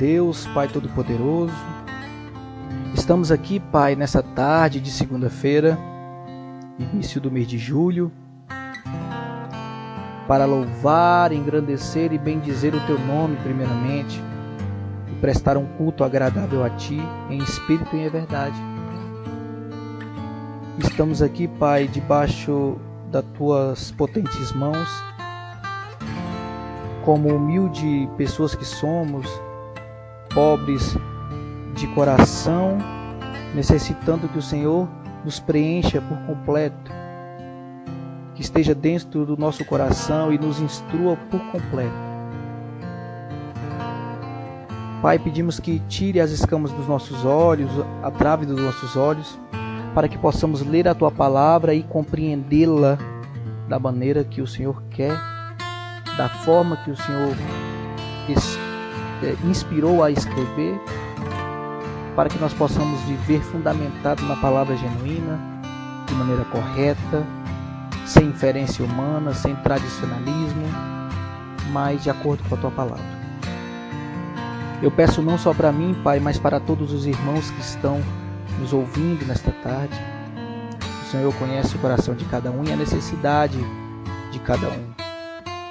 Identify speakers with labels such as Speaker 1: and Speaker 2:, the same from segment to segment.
Speaker 1: Deus, Pai Todo-Poderoso. Estamos aqui, Pai, nessa tarde de segunda-feira, início do mês de julho, para louvar, engrandecer e bendizer o Teu nome primeiramente e prestar um culto agradável a Ti, em espírito e em verdade. Estamos aqui, Pai, debaixo das Tuas potentes mãos, como humilde pessoas que somos, pobres de coração, necessitando que o Senhor nos preencha por completo, que esteja dentro do nosso coração e nos instrua por completo. Pai, pedimos que tire as escamas dos nossos olhos, a trave dos nossos olhos, para que possamos ler a Tua palavra e compreendê-la da maneira que o Senhor quer, da forma que o Senhor inspirou a escrever, para que nós possamos viver fundamentado na palavra genuína, de maneira correta, sem inferência humana, sem tradicionalismo, mas de acordo com a Tua palavra. Eu peço não só para mim, Pai, mas para todos os irmãos que estão nos ouvindo nesta tarde. O Senhor conhece o coração de cada um e a necessidade de cada um.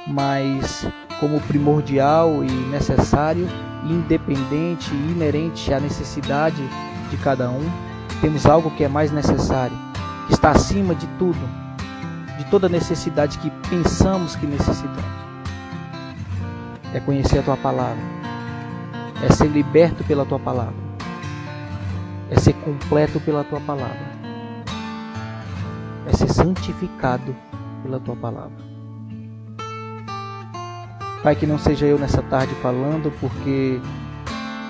Speaker 1: Mas como primordial e necessário, independente e inerente à necessidade de cada um, temos algo que é mais necessário, que está acima de tudo, de toda necessidade que pensamos que necessitamos. É conhecer a Tua palavra, é ser liberto pela Tua palavra, é ser completo pela Tua palavra, é ser santificado pela Tua palavra. Pai, que não seja eu nessa tarde falando, porque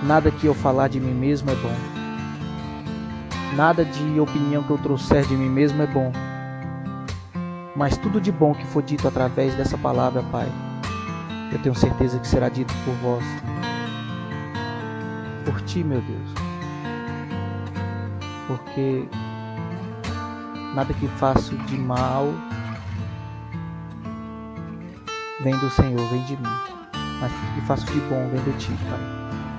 Speaker 1: nada que eu falar de mim mesmo é bom. Nada de opinião que eu trouxer de mim mesmo é bom. Mas tudo de bom que for dito através dessa palavra, Pai, eu tenho certeza que será dito por vós. Por Ti, meu Deus. Porque nada que faço de mal vem do Senhor, vem de mim, mas tudo que faço de bom vem de Ti, Pai,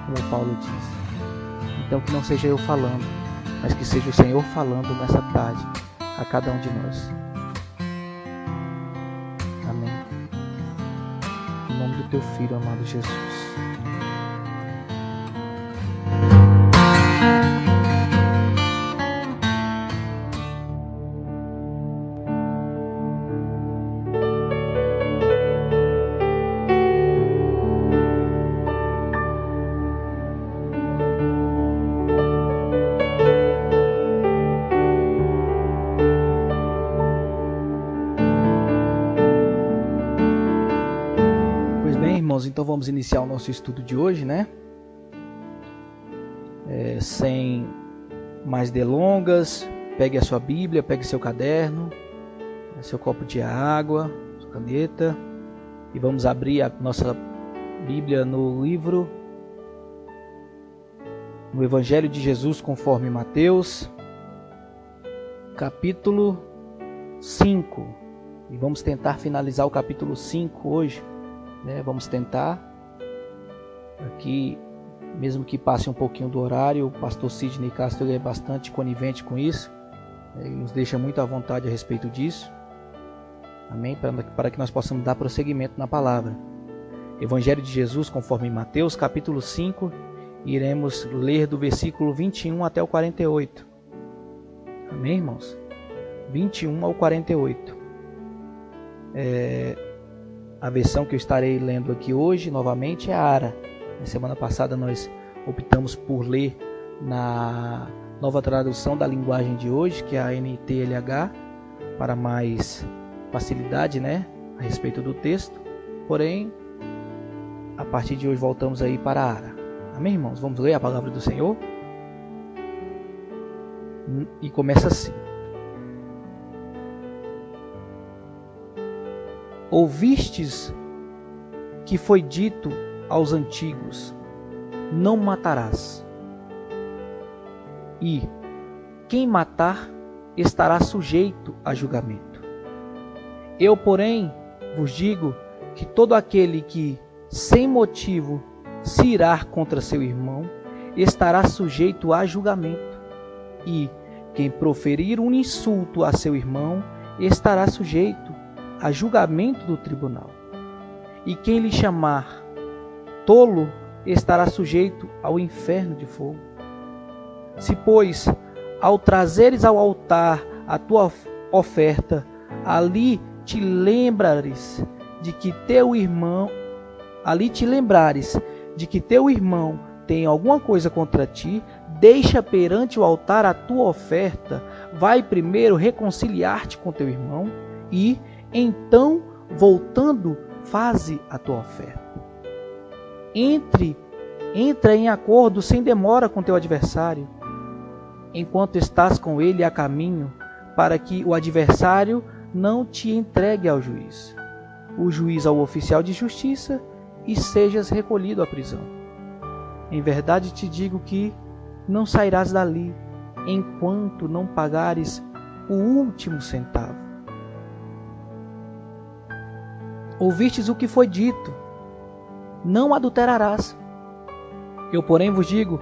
Speaker 1: como Paulo diz. Então que não seja eu falando, mas que seja o Senhor falando nessa tarde a cada um de nós. Amém. Em nome do Teu Filho amado Jesus. Então vamos iniciar o nosso estudo de hoje, né? Sem mais delongas, pegue a sua Bíblia, pegue seu caderno, seu copo de água, sua caneta, e vamos abrir a nossa Bíblia no Evangelho de Jesus conforme Mateus, capítulo 5, e vamos tentar finalizar o capítulo 5 hoje. Vamos tentar aqui, mesmo que passe um pouquinho do horário. O pastor Sidney Castro é bastante conivente com isso, ele nos deixa muito à vontade a respeito disso. Amém? Para que nós possamos dar prosseguimento na palavra. Evangelho de Jesus conforme Mateus, capítulo 5, iremos ler do versículo 21 até o 48. Amém, irmãos? 21 ao 48. A versão que eu estarei lendo aqui hoje, novamente, é a ARA. Na semana passada nós optamos por ler na nova tradução da linguagem de hoje, que é a NTLH, para mais facilidade, a respeito do texto. Porém, a partir de hoje voltamos aí para a ARA. Amém, irmãos? Vamos ler a palavra do Senhor? E começa assim. Ouvistes que foi dito aos antigos: não matarás. E quem matar estará sujeito a julgamento. Eu, porém, vos digo que todo aquele que, sem motivo, se irar contra seu irmão, estará sujeito a julgamento. E quem proferir um insulto a seu irmão, estará sujeito a julgamento do tribunal. E quem lhe chamar tolo, estará sujeito ao inferno de fogo. Se, pois, ao trazeres ao altar a tua oferta, ali te lembrares de que teu irmão tem alguma coisa contra ti, deixa perante o altar a tua oferta, vai primeiro reconciliar-te com teu irmão e, então, voltando, faze a tua oferta. Entra em acordo sem demora com teu adversário, enquanto estás com ele a caminho, para que o adversário não te entregue ao juiz, o juiz ao oficial de justiça, e sejas recolhido à prisão. Em verdade te digo que não sairás dali, enquanto não pagares o último centavo. Ouvistes o que foi dito: não adulterarás. Eu, porém, vos digo: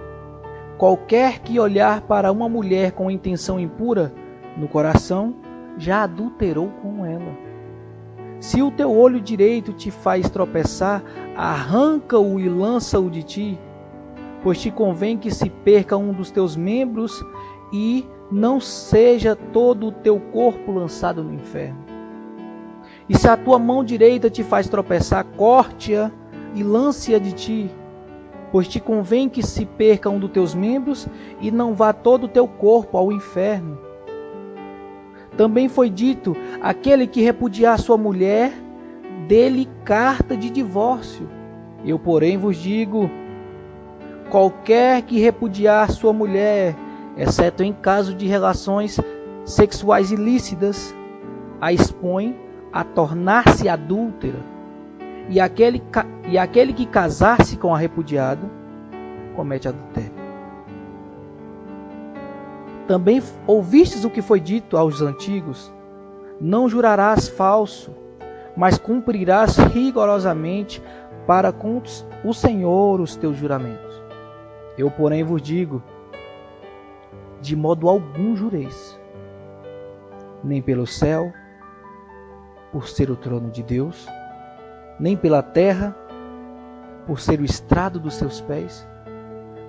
Speaker 1: qualquer que olhar para uma mulher com intenção impura no coração, já adulterou com ela. Se o teu olho direito te faz tropeçar, arranca-o e lança-o de ti, pois te convém que se perca um dos teus membros e não seja todo o teu corpo lançado no inferno. E se a tua mão direita te faz tropeçar, corte-a e lance-a de ti, pois te convém que se perca um dos teus membros e não vá todo o teu corpo ao inferno. Também foi dito: aquele que repudiar sua mulher, dê-lhe carta de divórcio. Eu, porém, vos digo: qualquer que repudiar sua mulher, exceto em caso de relações sexuais ilícitas, a expõe a tornar-se adúltera. E aquele que casar-se com a repudiada, comete adultério. Também ouvistes o que foi dito aos antigos: não jurarás falso, mas cumprirás rigorosamente para com o Senhor os teus juramentos. Eu, porém, vos digo: de modo algum jureis, nem pelo céu, por ser o trono de Deus, nem pela terra, por ser o estrado dos seus pés,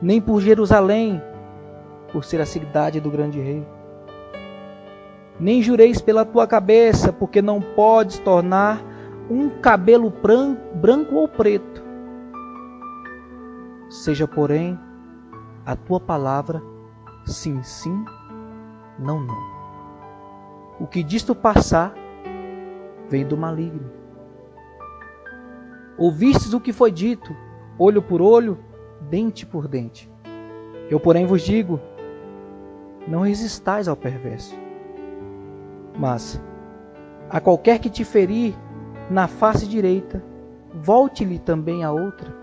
Speaker 1: nem por Jerusalém, por ser a cidade do grande rei. Nem jureis pela tua cabeça, porque não podes tornar um cabelo branco ou preto. Seja, porém, a tua palavra sim, sim, não, não. O que disto passar vem do maligno. Ouvistes o que foi dito: olho por olho, dente por dente. Eu, porém, vos digo: não resistais ao perverso. Mas a qualquer que te ferir na face direita, volte-lhe também a outra.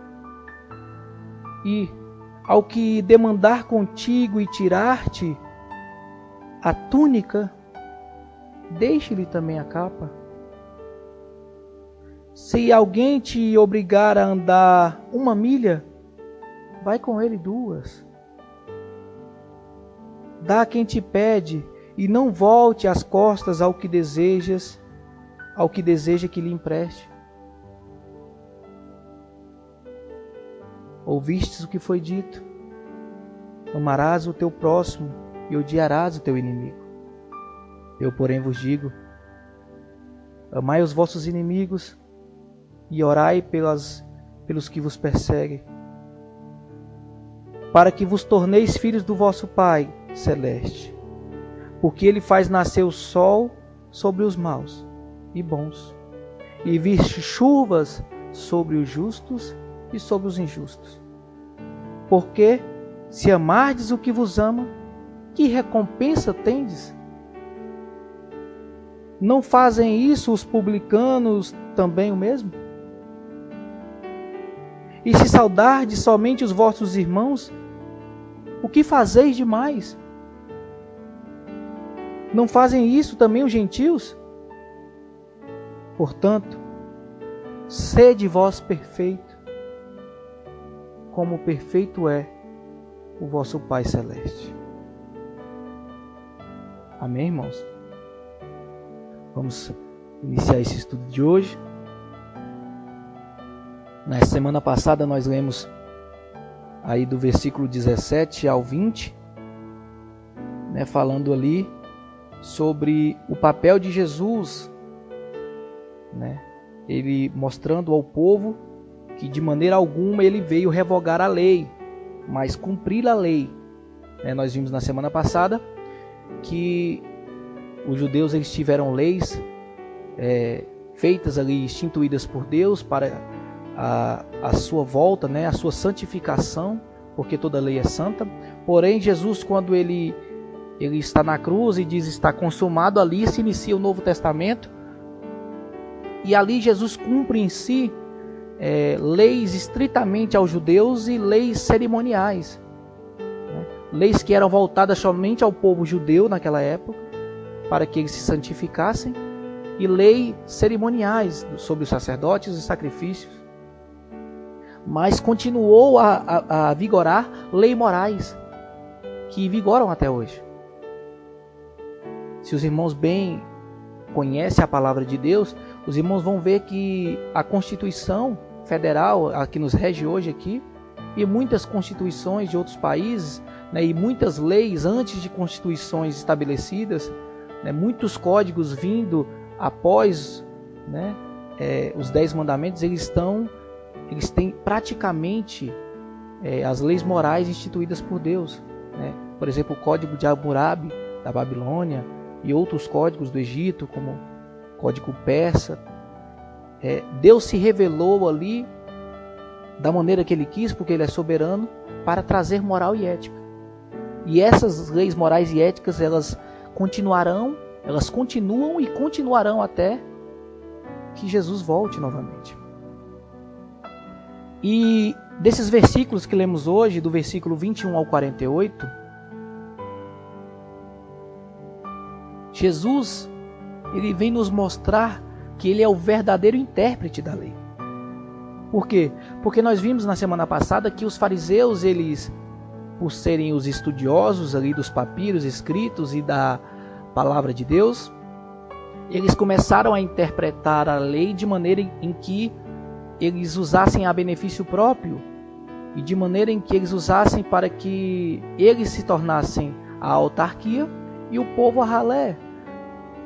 Speaker 1: E ao que demandar contigo e tirar-te a túnica, deixe-lhe também a capa. Se alguém te obrigar a andar 1 milha, vai com ele 2. Dá a quem te pede, e não volte as costas ao que deseja que lhe empreste. Ouvistes o que foi dito: amarás o teu próximo e odiarás o teu inimigo. Eu, porém, vos digo: amai os vossos inimigos e orai pelos que vos perseguem, para que vos torneis filhos do vosso Pai celeste, porque ele faz nascer o sol sobre os maus e bons, e vir chuvas sobre os justos e sobre os injustos. Porque, se amardes o que vos ama, que recompensa tendes? Não fazem isso os publicanos também o mesmo? E se saudardes somente os vossos irmãos, o que fazeis demais? Não fazem isso também os gentios? Portanto, sede vós perfeito, como perfeito é o vosso Pai Celeste. Amém, irmãos? Vamos iniciar esse estudo de hoje. Na semana passada nós lemos aí do versículo 17 ao 20, né, falando ali sobre o papel de Jesus, né, ele mostrando ao povo que de maneira alguma ele veio revogar a lei, mas cumprir a lei. Nós vimos na semana passada que os judeus eles tiveram leis feitas ali, instituídas por Deus para a sua volta, né, a sua santificação, porque toda lei é santa. Porém, Jesus, quando ele está na cruz e diz está consumado, ali se inicia o Novo Testamento. E ali Jesus cumpre em si leis estritamente aos judeus e leis cerimoniais, né? Leis que eram voltadas somente ao povo judeu naquela época, para que eles se santificassem, e leis cerimoniais sobre os sacerdotes e sacrifícios. Mas continuou a vigorar leis morais, que vigoram até hoje. Se os irmãos bem conhecem a palavra de Deus, os irmãos vão ver que a Constituição Federal, a que nos rege hoje aqui, e muitas constituições de outros países, né, e muitas leis antes de constituições estabelecidas, né, muitos códigos vindo após, né, os 10 mandamentos, eles têm praticamente as leis morais instituídas por Deus, né? Por exemplo, o Código de Hammurabi da Babilônia e outros códigos do Egito, como o Código Persa. Deus se revelou ali da maneira que Ele quis, porque Ele é soberano, para trazer moral e ética. E essas leis morais e éticas, elas continuam e continuarão até que Jesus volte novamente. E desses versículos que lemos hoje, do versículo 21 ao 48, Jesus, ele vem nos mostrar que ele é o verdadeiro intérprete da lei. Por quê? Porque nós vimos na semana passada que os fariseus, eles, por serem os estudiosos ali dos papiros escritos e da palavra de Deus, eles começaram a interpretar a lei de maneira em que eles usassem a benefício próprio e de maneira em que eles usassem para que eles se tornassem a autarquia e o povo a ralé.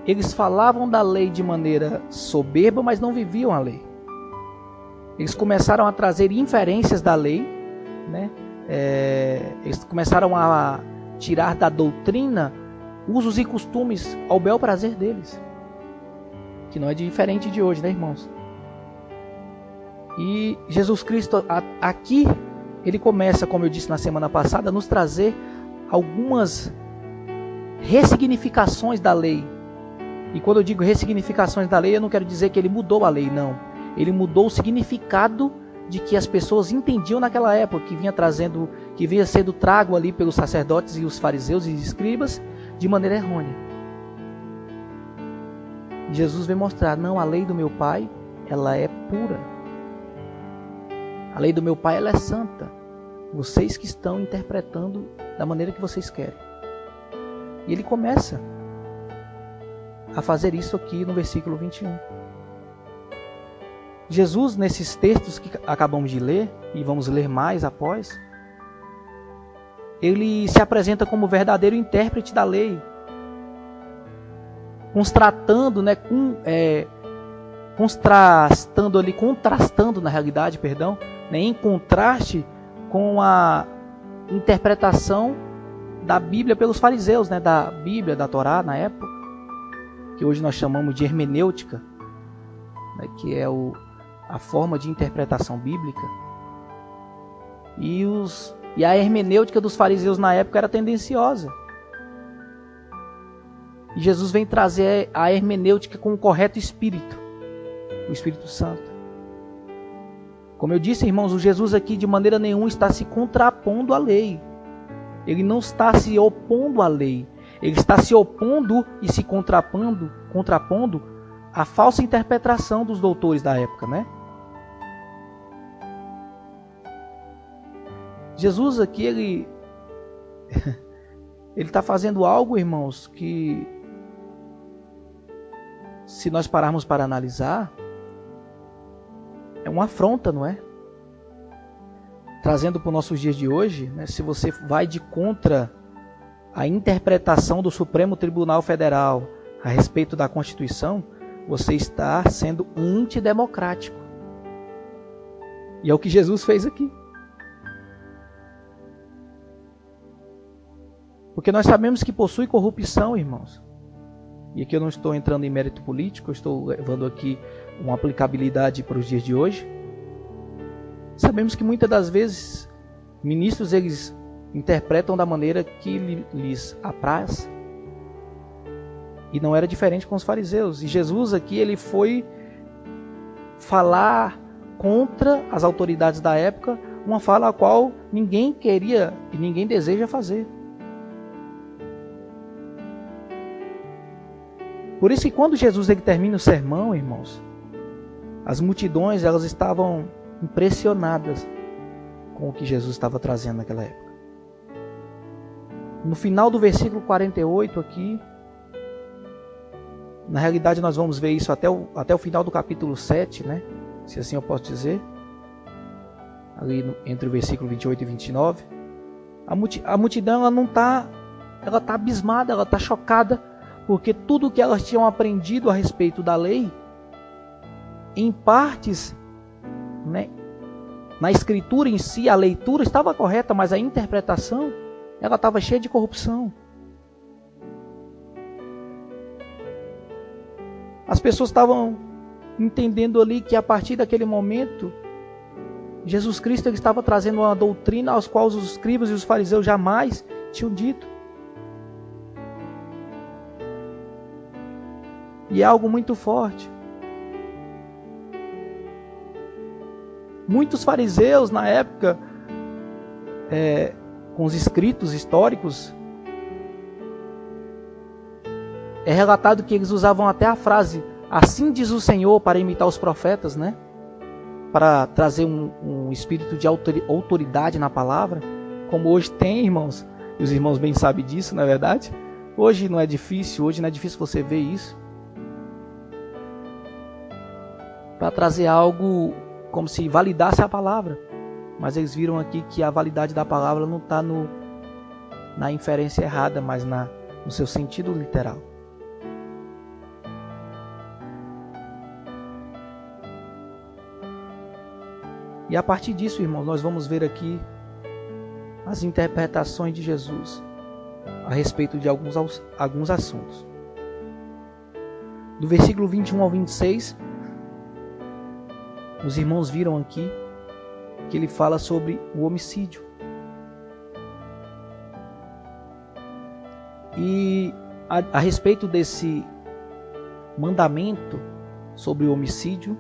Speaker 1: Eles falavam da lei de maneira soberba, mas não viviam a lei. Eles começaram a trazer inferências da lei, né? Eles começaram a tirar da doutrina usos e costumes ao bel prazer deles, que não é diferente de hoje, né, irmãos? E Jesus Cristo aqui, ele começa, como eu disse na semana passada, a nos trazer algumas ressignificações da lei. E quando eu digo ressignificações da lei, eu não quero dizer que ele mudou a lei, não. Ele mudou o significado de que as pessoas entendiam naquela época, que vinha sendo trago ali pelos sacerdotes e os fariseus e escribas de maneira errônea. Jesus vem mostrar, não, a lei do meu Pai, ela é pura. A lei do meu Pai, ela é santa. Vocês que estão interpretando da maneira que vocês querem. E ele começa a fazer isso aqui no versículo 21. Jesus, nesses textos que acabamos de ler, e vamos ler mais após, ele se apresenta como verdadeiro intérprete da lei, contrastando na realidade, em contraste com a interpretação da Bíblia pelos fariseus, né, da Bíblia, da Torá na época, que hoje nós chamamos de hermenêutica, né, que é a forma de interpretação bíblica. E a hermenêutica dos fariseus na época era tendenciosa. E Jesus vem trazer a hermenêutica com o correto espírito, o Espírito Santo. Como eu disse, irmãos, o Jesus aqui de maneira nenhuma está se contrapondo à lei. Ele não está se opondo à lei. Ele está se opondo e se contrapondo à falsa interpretação dos doutores da época, né? Jesus aqui, ele está fazendo algo, irmãos, que se nós pararmos para analisar, é uma afronta, não é? Trazendo para os nossos dias de hoje, né, se você vai de contra a interpretação do Supremo Tribunal Federal a respeito da Constituição, você está sendo antidemocrático. E é o que Jesus fez aqui. Porque nós sabemos que possui corrupção, irmãos. E aqui eu não estou entrando em mérito político, eu estou levando aqui uma aplicabilidade para os dias de hoje. Sabemos que muitas das vezes ministros eles interpretam da maneira que lhes apraz. E não era diferente com os fariseus. E Jesus aqui ele foi falar contra as autoridades da época, uma fala a qual ninguém queria e ninguém deseja fazer. Por isso que quando Jesus ele termina o sermão, irmãos, as multidões elas estavam impressionadas com o que Jesus estava trazendo naquela época. No final do versículo 48 aqui, na realidade nós vamos ver isso até o final do capítulo 7, né? Se assim eu posso dizer, ali entre o versículo 28 e 29, a multidão ela está abismada, ela está chocada, porque tudo que elas tinham aprendido a respeito da lei, em partes, né, na escritura em si, a leitura estava correta, mas a interpretação, ela estava cheia de corrupção. As pessoas estavam entendendo ali que a partir daquele momento, Jesus Cristo ele estava trazendo uma doutrina aos quais os escribas e os fariseus jamais tinham dito. E é algo muito forte. Muitos fariseus na época, com os escritos históricos, é relatado que eles usavam até a frase "assim diz o Senhor" para imitar os profetas, né? Para trazer um espírito de autoridade na palavra, como hoje tem, irmãos, e os irmãos bem sabem disso, não é verdade? Hoje não é difícil você ver isso. Para trazer algo como se validasse a palavra. Mas eles viram aqui que a validade da palavra não está na inferência errada, mas no seu sentido literal. E a partir disso, irmãos, nós vamos ver aqui as interpretações de Jesus a respeito de alguns assuntos. Do versículo 21 ao 26, os irmãos viram aqui que ele fala sobre o homicídio. E a respeito desse mandamento sobre o homicídio,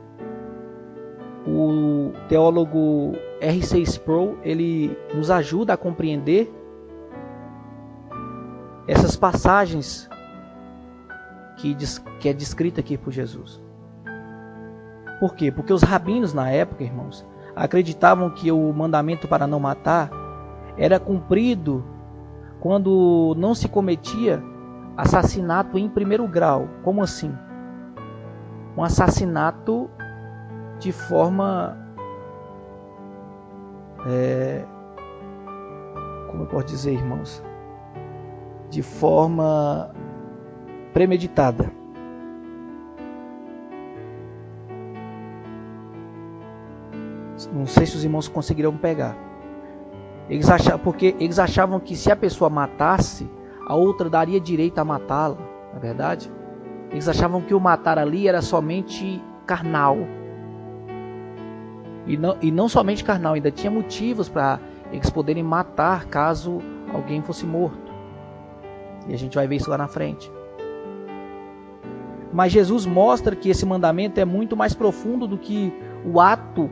Speaker 1: o teólogo R.C. Sproul, ele nos ajuda a compreender essas passagens que é descrita aqui por Jesus. Por quê? Porque os rabinos na época, irmãos, acreditavam que o mandamento para não matar era cumprido quando não se cometia assassinato em primeiro grau. Como assim? Um assassinato de forma, como eu posso dizer, irmãos? De forma premeditada. Não sei se os irmãos conseguirão pegar. Porque eles achavam que se a pessoa matasse, a outra daria direito a matá-la, não é verdade? Eles achavam que o matar ali era somente carnal. E não somente carnal, ainda tinha motivos para eles poderem matar caso alguém fosse morto. E a gente vai ver isso lá na frente. Mas Jesus mostra que esse mandamento é muito mais profundo do que o ato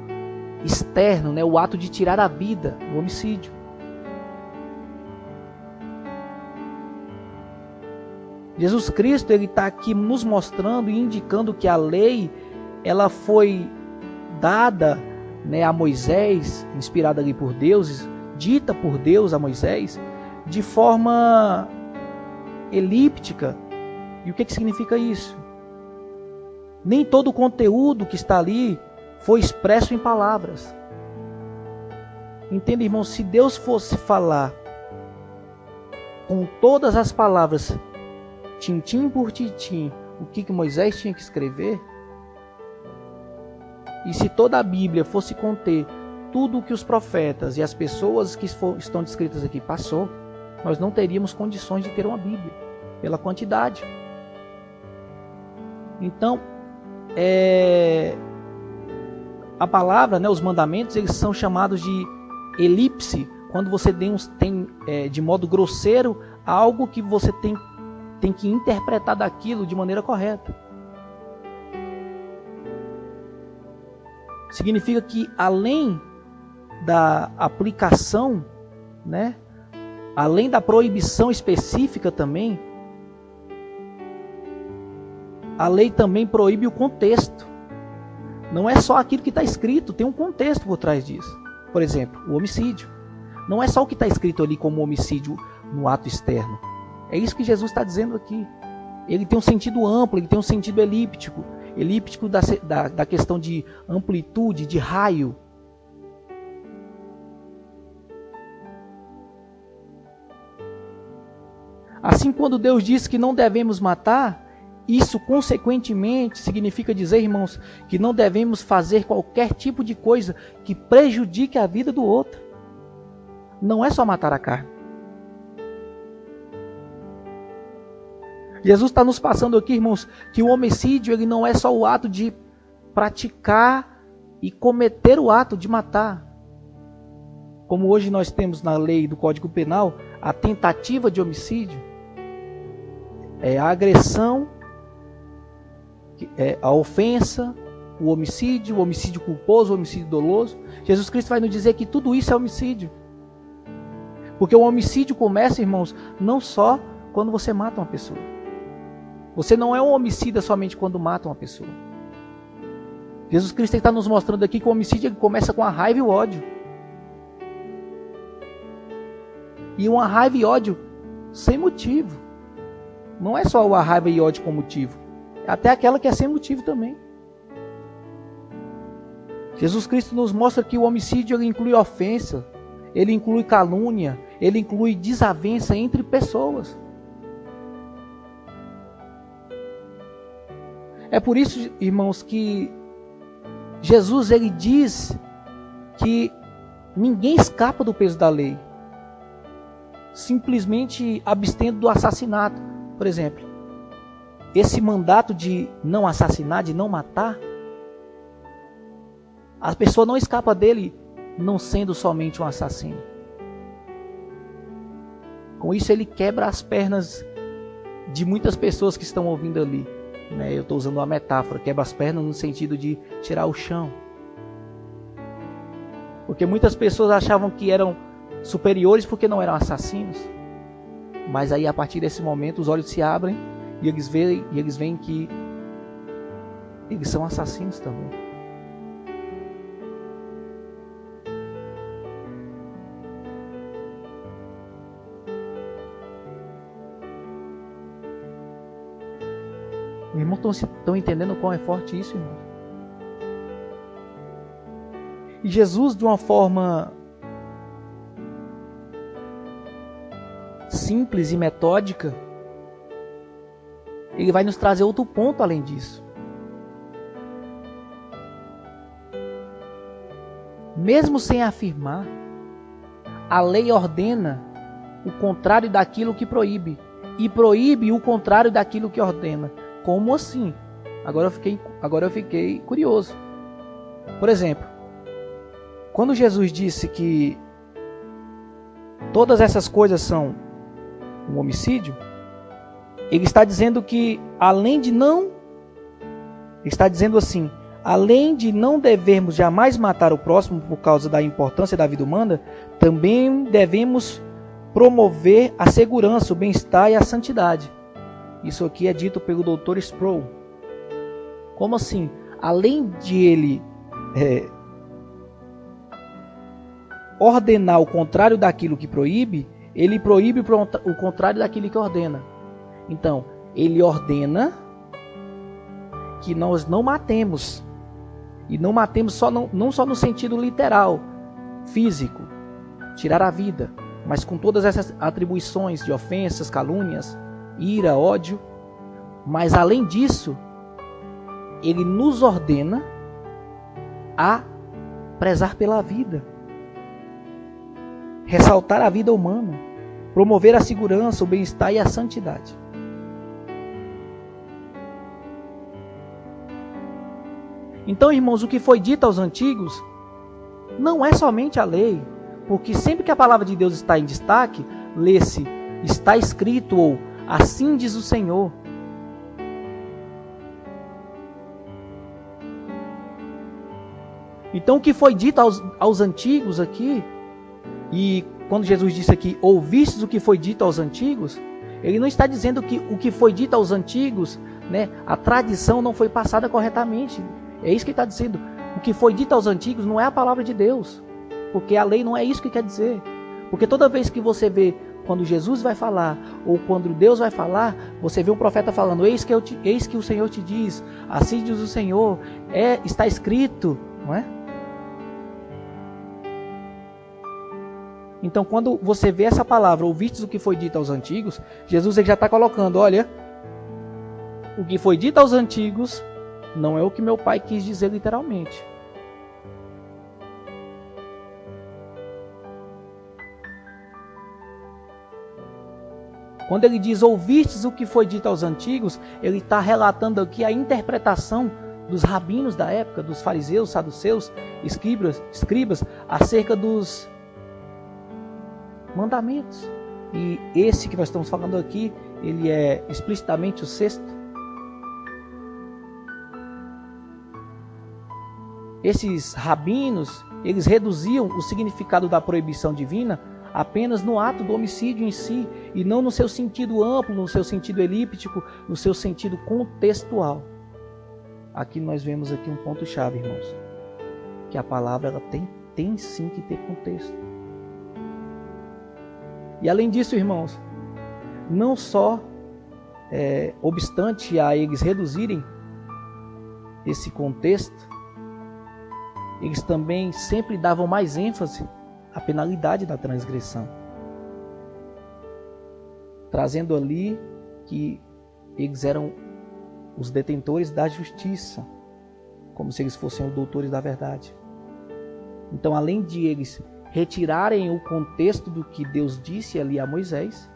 Speaker 1: externo, né? O ato de tirar a vida, o homicídio. Jesus Cristo ele está aqui nos mostrando e indicando que a lei ela foi dada, né, a Moisés, inspirada ali por Deus, dita por Deus a Moisés de forma elíptica. E o que significa isso? Nem todo o conteúdo que está ali foi expresso em palavras. Entenda, irmão, se Deus fosse falar com todas as palavras, tintim por tintim, o que Moisés tinha que escrever, e se toda a Bíblia fosse conter tudo o que os profetas e as pessoas que estão descritas aqui passou, nós não teríamos condições de ter uma Bíblia, pela quantidade. Então, a palavra, os mandamentos, eles são chamados de elipse, quando você tem de modo grosseiro algo que você tem que interpretar daquilo de maneira correta. Significa que além da aplicação, além da proibição específica também, a lei também proíbe o contexto. Não é só aquilo que está escrito, tem um contexto por trás disso. Por exemplo, o homicídio. Não é só o que está escrito ali como homicídio no ato externo. É isso que Jesus está dizendo aqui. Ele tem um sentido amplo, ele tem um sentido elíptico. Elíptico da questão de amplitude, de raio. Assim, quando Deus diz que não devemos matar, isso consequentemente significa dizer, irmãos, que não devemos fazer qualquer tipo de coisa que prejudique a vida do outro. Não é só matar a carne. Jesus está nos passando aqui, irmãos, que o homicídio ele não é só o ato de praticar e cometer o ato de matar. Como hoje nós temos na lei do Código Penal, a tentativa de homicídio é a agressão, a ofensa, o homicídio culposo, o homicídio doloso. Jesus Cristo vai nos dizer que tudo isso é homicídio. Porque o homicídio começa, irmãos, não só quando você mata uma pessoa. Você não é um homicida somente quando mata uma pessoa. Jesus Cristo está nos mostrando aqui que o homicídio ele começa com a raiva e o ódio. E uma raiva e ódio sem motivo. Não é só a raiva e ódio com motivo. É até aquela que é sem motivo também. Jesus Cristo nos mostra que o homicídio ele inclui ofensa, ele inclui calúnia, ele inclui desavença entre pessoas. É por isso, irmãos, que Jesus ele diz que ninguém escapa do peso da lei, simplesmente abstendo do assassinato. Por exemplo, esse mandato de não assassinar, de não matar, a pessoa não escapa dele não sendo somente um assassino. Com isso ele quebra as pernas de muitas pessoas que estão ouvindo ali. Eu estou usando uma metáfora, quebra as pernas no sentido de tirar o chão. Porque muitas pessoas achavam que eram superiores porque não eram assassinos. Mas aí a partir desse momento os olhos se abrem e eles veem que eles são assassinos também. Irmãos, estão entendendo quão é forte isso, irmão? E Jesus, de uma forma simples e metódica, ele vai nos trazer outro ponto além disso. Mesmo sem afirmar, a lei ordena o contrário daquilo que proíbe, e proíbe o contrário daquilo que ordena. Como assim? Agora eu fiquei curioso. Por exemplo, quando Jesus disse que todas essas coisas são um homicídio, ele está dizendo que além de não devermos jamais matar o próximo por causa da importância da vida humana, também devemos promover a segurança, o bem-estar e a santidade. Isso aqui é dito pelo Dr. Sproul. Como assim? Além de ele ordenar o contrário daquilo que proíbe, ele proíbe o contrário daquilo que ordena. Então, ele ordena que nós não matemos. E não matemos não só no sentido literal, físico, tirar a vida, mas com todas essas atribuições de ofensas, calúnias, ira, ódio. Mas além disso, ele nos ordena a prezar pela vida, ressaltar a vida humana, promover a segurança, o bem-estar e a santidade. Então, irmãos, o que foi dito aos antigos não é somente a lei, porque sempre que a palavra de Deus está em destaque, lê-se, está escrito ou assim diz o Senhor. Então, o que foi dito aos antigos aqui, e quando Jesus disse aqui, ouvistes o que foi dito aos antigos, ele não está dizendo que o que foi dito aos antigos, né, a tradição não foi passada corretamente. É isso que ele está dizendo. O que foi dito aos antigos não é a palavra de Deus, porque a lei não é isso que quer dizer. Porque toda vez que você vê, quando Jesus vai falar, ou quando Deus vai falar, você vê um profeta falando, eis que o Senhor te diz, assim diz o Senhor, está escrito, não é? Então, quando você vê essa palavra, ouvistes o que foi dito aos antigos, Jesus ele já está colocando, olha, o que foi dito aos antigos não é o que meu pai quis dizer literalmente. Quando ele diz, ouvistes o que foi dito aos antigos, ele está relatando aqui a interpretação dos rabinos da época, dos fariseus, saduceus, escribas, acerca dos mandamentos. E esse que nós estamos falando aqui, ele é explicitamente o sexto. Esses rabinos, eles reduziam o significado da proibição divina apenas no ato do homicídio em si, e não no seu sentido amplo, no seu sentido elíptico, no seu sentido contextual. Aqui nós vemos aqui um ponto-chave, irmãos, que a palavra ela tem sim que ter contexto. E além disso, irmãos, não só obstante a eles reduzirem esse contexto, eles também sempre davam mais ênfase à penalidade da transgressão, trazendo ali que eles eram os detentores da justiça, como se eles fossem os doutores da verdade. Então, além de eles retirarem o contexto do que Deus disse ali a Moisés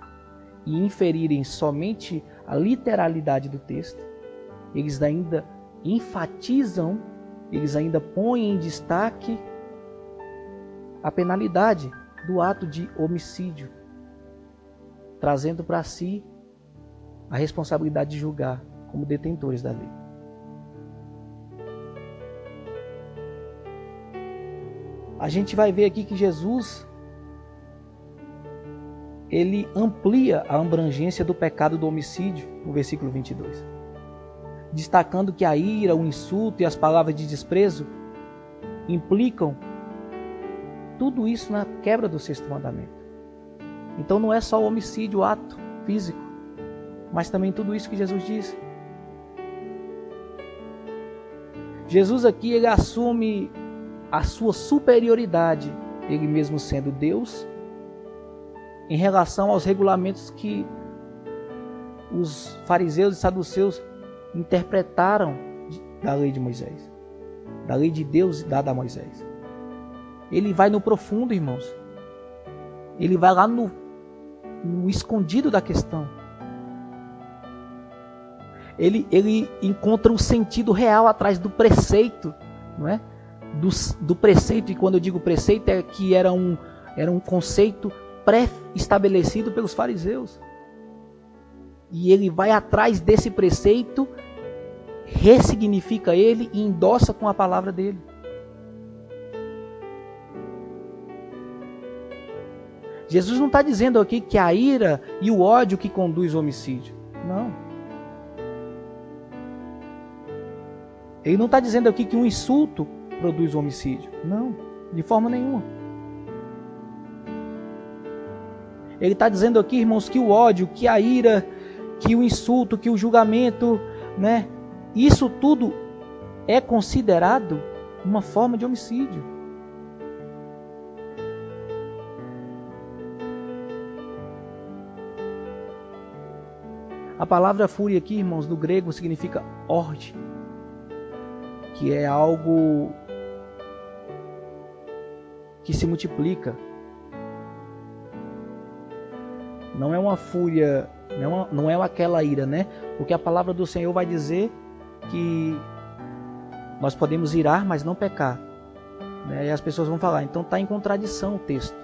Speaker 1: e inferirem somente a literalidade do texto, eles ainda enfatizam, eles ainda põem em destaque a penalidade do ato de homicídio, trazendo para si a responsabilidade de julgar como detentores da lei. A gente vai ver aqui que Jesus ele amplia a abrangência do pecado do homicídio no versículo 22, destacando que a ira, o insulto e as palavras de desprezo implicam tudo isso na quebra do sexto mandamento. Então não é só o homicídio, o ato físico, mas também tudo isso que Jesus diz. Jesus aqui ele assume a sua superioridade, ele mesmo sendo Deus, em relação aos regulamentos que os fariseus e saduceus interpretaram da lei de Moisés, da lei de Deus dada a Moisés. Ele vai no profundo, irmãos. Ele vai lá no escondido da questão. Ele encontra um sentido real atrás do preceito, não é? Do preceito, e quando eu digo preceito é que era um conceito pré-estabelecido pelos fariseus. E ele vai atrás desse preceito, ressignifica ele e endossa com a palavra dele. Jesus não está dizendo aqui que a ira e o ódio que conduz o homicídio. Não. Ele não está dizendo aqui que um insulto produz o homicídio. Não, de forma nenhuma. Ele está dizendo aqui, irmãos, que o ódio, que a ira, que o insulto, que o julgamento, né? Isso tudo é considerado uma forma de homicídio. A palavra fúria aqui, irmãos, no grego significa orde, que é algo que se multiplica. Não é uma fúria, não é aquela ira, né? Porque a palavra do Senhor vai dizer que nós podemos irar, mas não pecar, né? E as pessoas vão falar, então está em contradição o texto,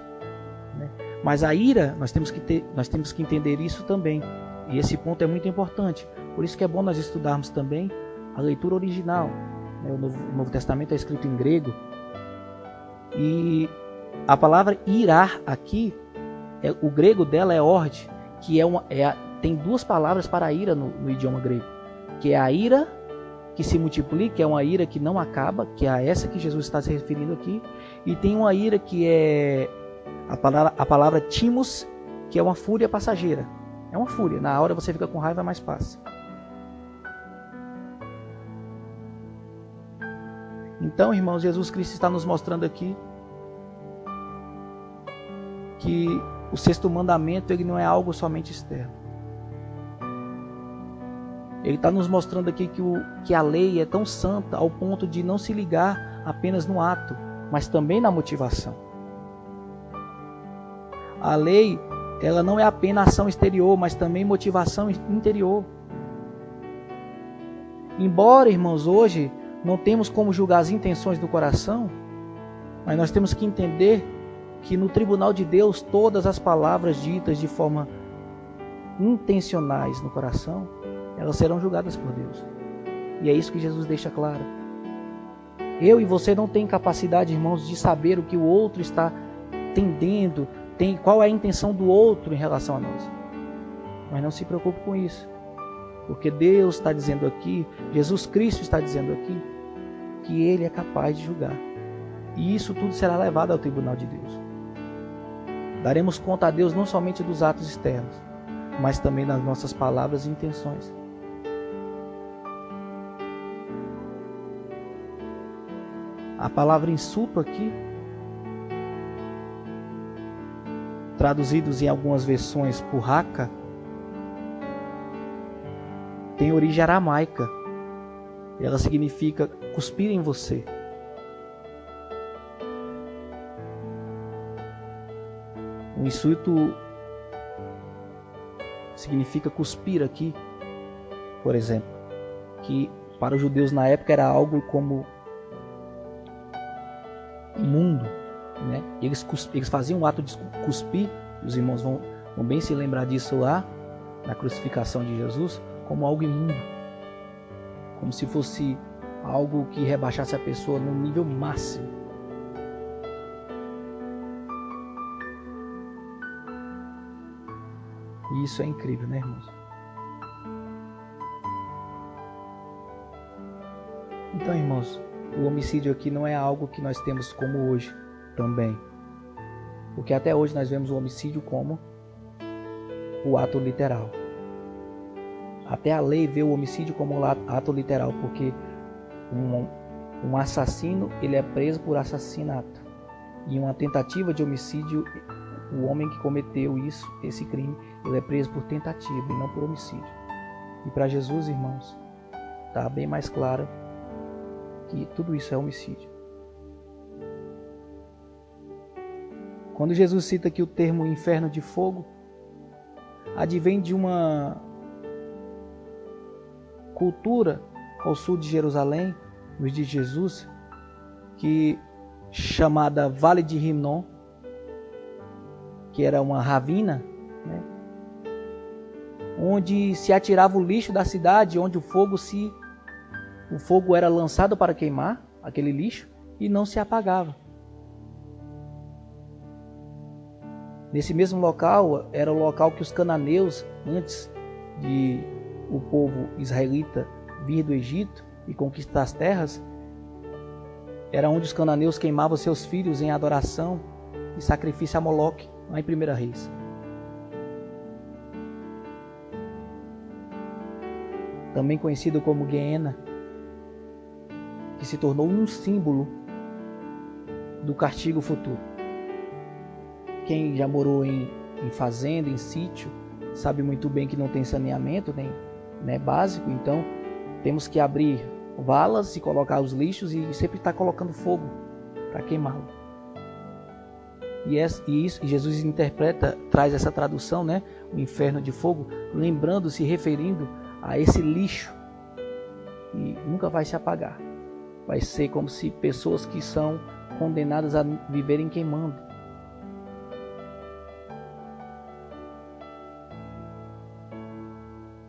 Speaker 1: né? Mas a ira, nós temos que entender isso também. E esse ponto é muito importante. Por isso que é bom nós estudarmos também a leitura original, né? O Novo Testamento é escrito em grego. E a palavra irar aqui, o grego dela é orde, que tem duas palavras para a ira no idioma grego, que é a ira que se multiplica, é uma ira que não acaba, que é a essa que Jesus está se referindo aqui, e tem uma ira que é a palavra timos, que é uma fúria passageira. É uma fúria, na hora você fica com raiva, mas passa. Então, irmãos, Jesus Cristo está nos mostrando aqui que o sexto mandamento ele não é algo somente externo. Ele está nos mostrando aqui que a lei é tão santa ao ponto de não se ligar apenas no ato, mas também na motivação. A lei, ela não é apenas ação exterior, mas também motivação interior. Embora, irmãos, hoje não temos como julgar as intenções do coração, mas nós temos que entender que no tribunal de Deus todas as palavras ditas de forma intencionais no coração, elas serão julgadas por Deus. E é isso que Jesus deixa claro. Eu e você não tem capacidade, irmãos, de saber o que o outro está tendendo, qual é a intenção do outro em relação a nós. Mas não se preocupe com isso. Porque Deus está dizendo aqui, Jesus Cristo está dizendo aqui, que Ele é capaz de julgar. E isso tudo será levado ao tribunal de Deus. Daremos conta a Deus não somente dos atos externos, mas também das nossas palavras e intenções. A palavra insulto aqui, traduzidos em algumas versões por raca, tem origem aramaica. Ela significa cuspir em você. O insulto significa cuspir aqui, por exemplo, que para os judeus na época era algo como imundo, né? Eles faziam o ato de cuspir, os irmãos vão bem se lembrar disso lá, na crucificação de Jesus, como algo imundo, como se fosse algo que rebaixasse a pessoa no nível máximo. E isso é incrível, né, irmãos? Então, irmãos, o homicídio aqui não é algo que nós temos como hoje também. Porque até hoje nós vemos o homicídio como o ato literal. Até a lei vê o homicídio como ato literal, porque um assassino ele é preso por assassinato. E uma tentativa de homicídio, o homem que cometeu esse crime, ele é preso por tentativa e não por homicídio. E para Jesus, irmãos, está bem mais claro que tudo isso é homicídio. Quando Jesus cita aqui o termo inferno de fogo, advém de uma cultura ao sul de Jerusalém, nos dias de Jesus, chamada Vale de Rinom, que era uma ravina, né, onde se atirava o lixo da cidade, onde o fogo era lançado para queimar aquele lixo e não se apagava. Nesse mesmo local, era o local que os cananeus, antes de o povo israelita vir do Egito e conquistar as terras, era onde os cananeus queimavam seus filhos em adoração e sacrifício a Moloque, lá em 1 Reis. também conhecido como Guiena, que se tornou um símbolo do castigo futuro. Quem já morou em fazenda, em sítio, sabe muito bem que não tem saneamento nem básico, então temos que abrir valas e colocar os lixos e sempre estar colocando fogo para queimá-lo. E Jesus traz essa tradução, né, o inferno de fogo, se referindo a esse lixo e nunca vai se apagar. Vai ser como se pessoas que são condenadas a viverem queimando.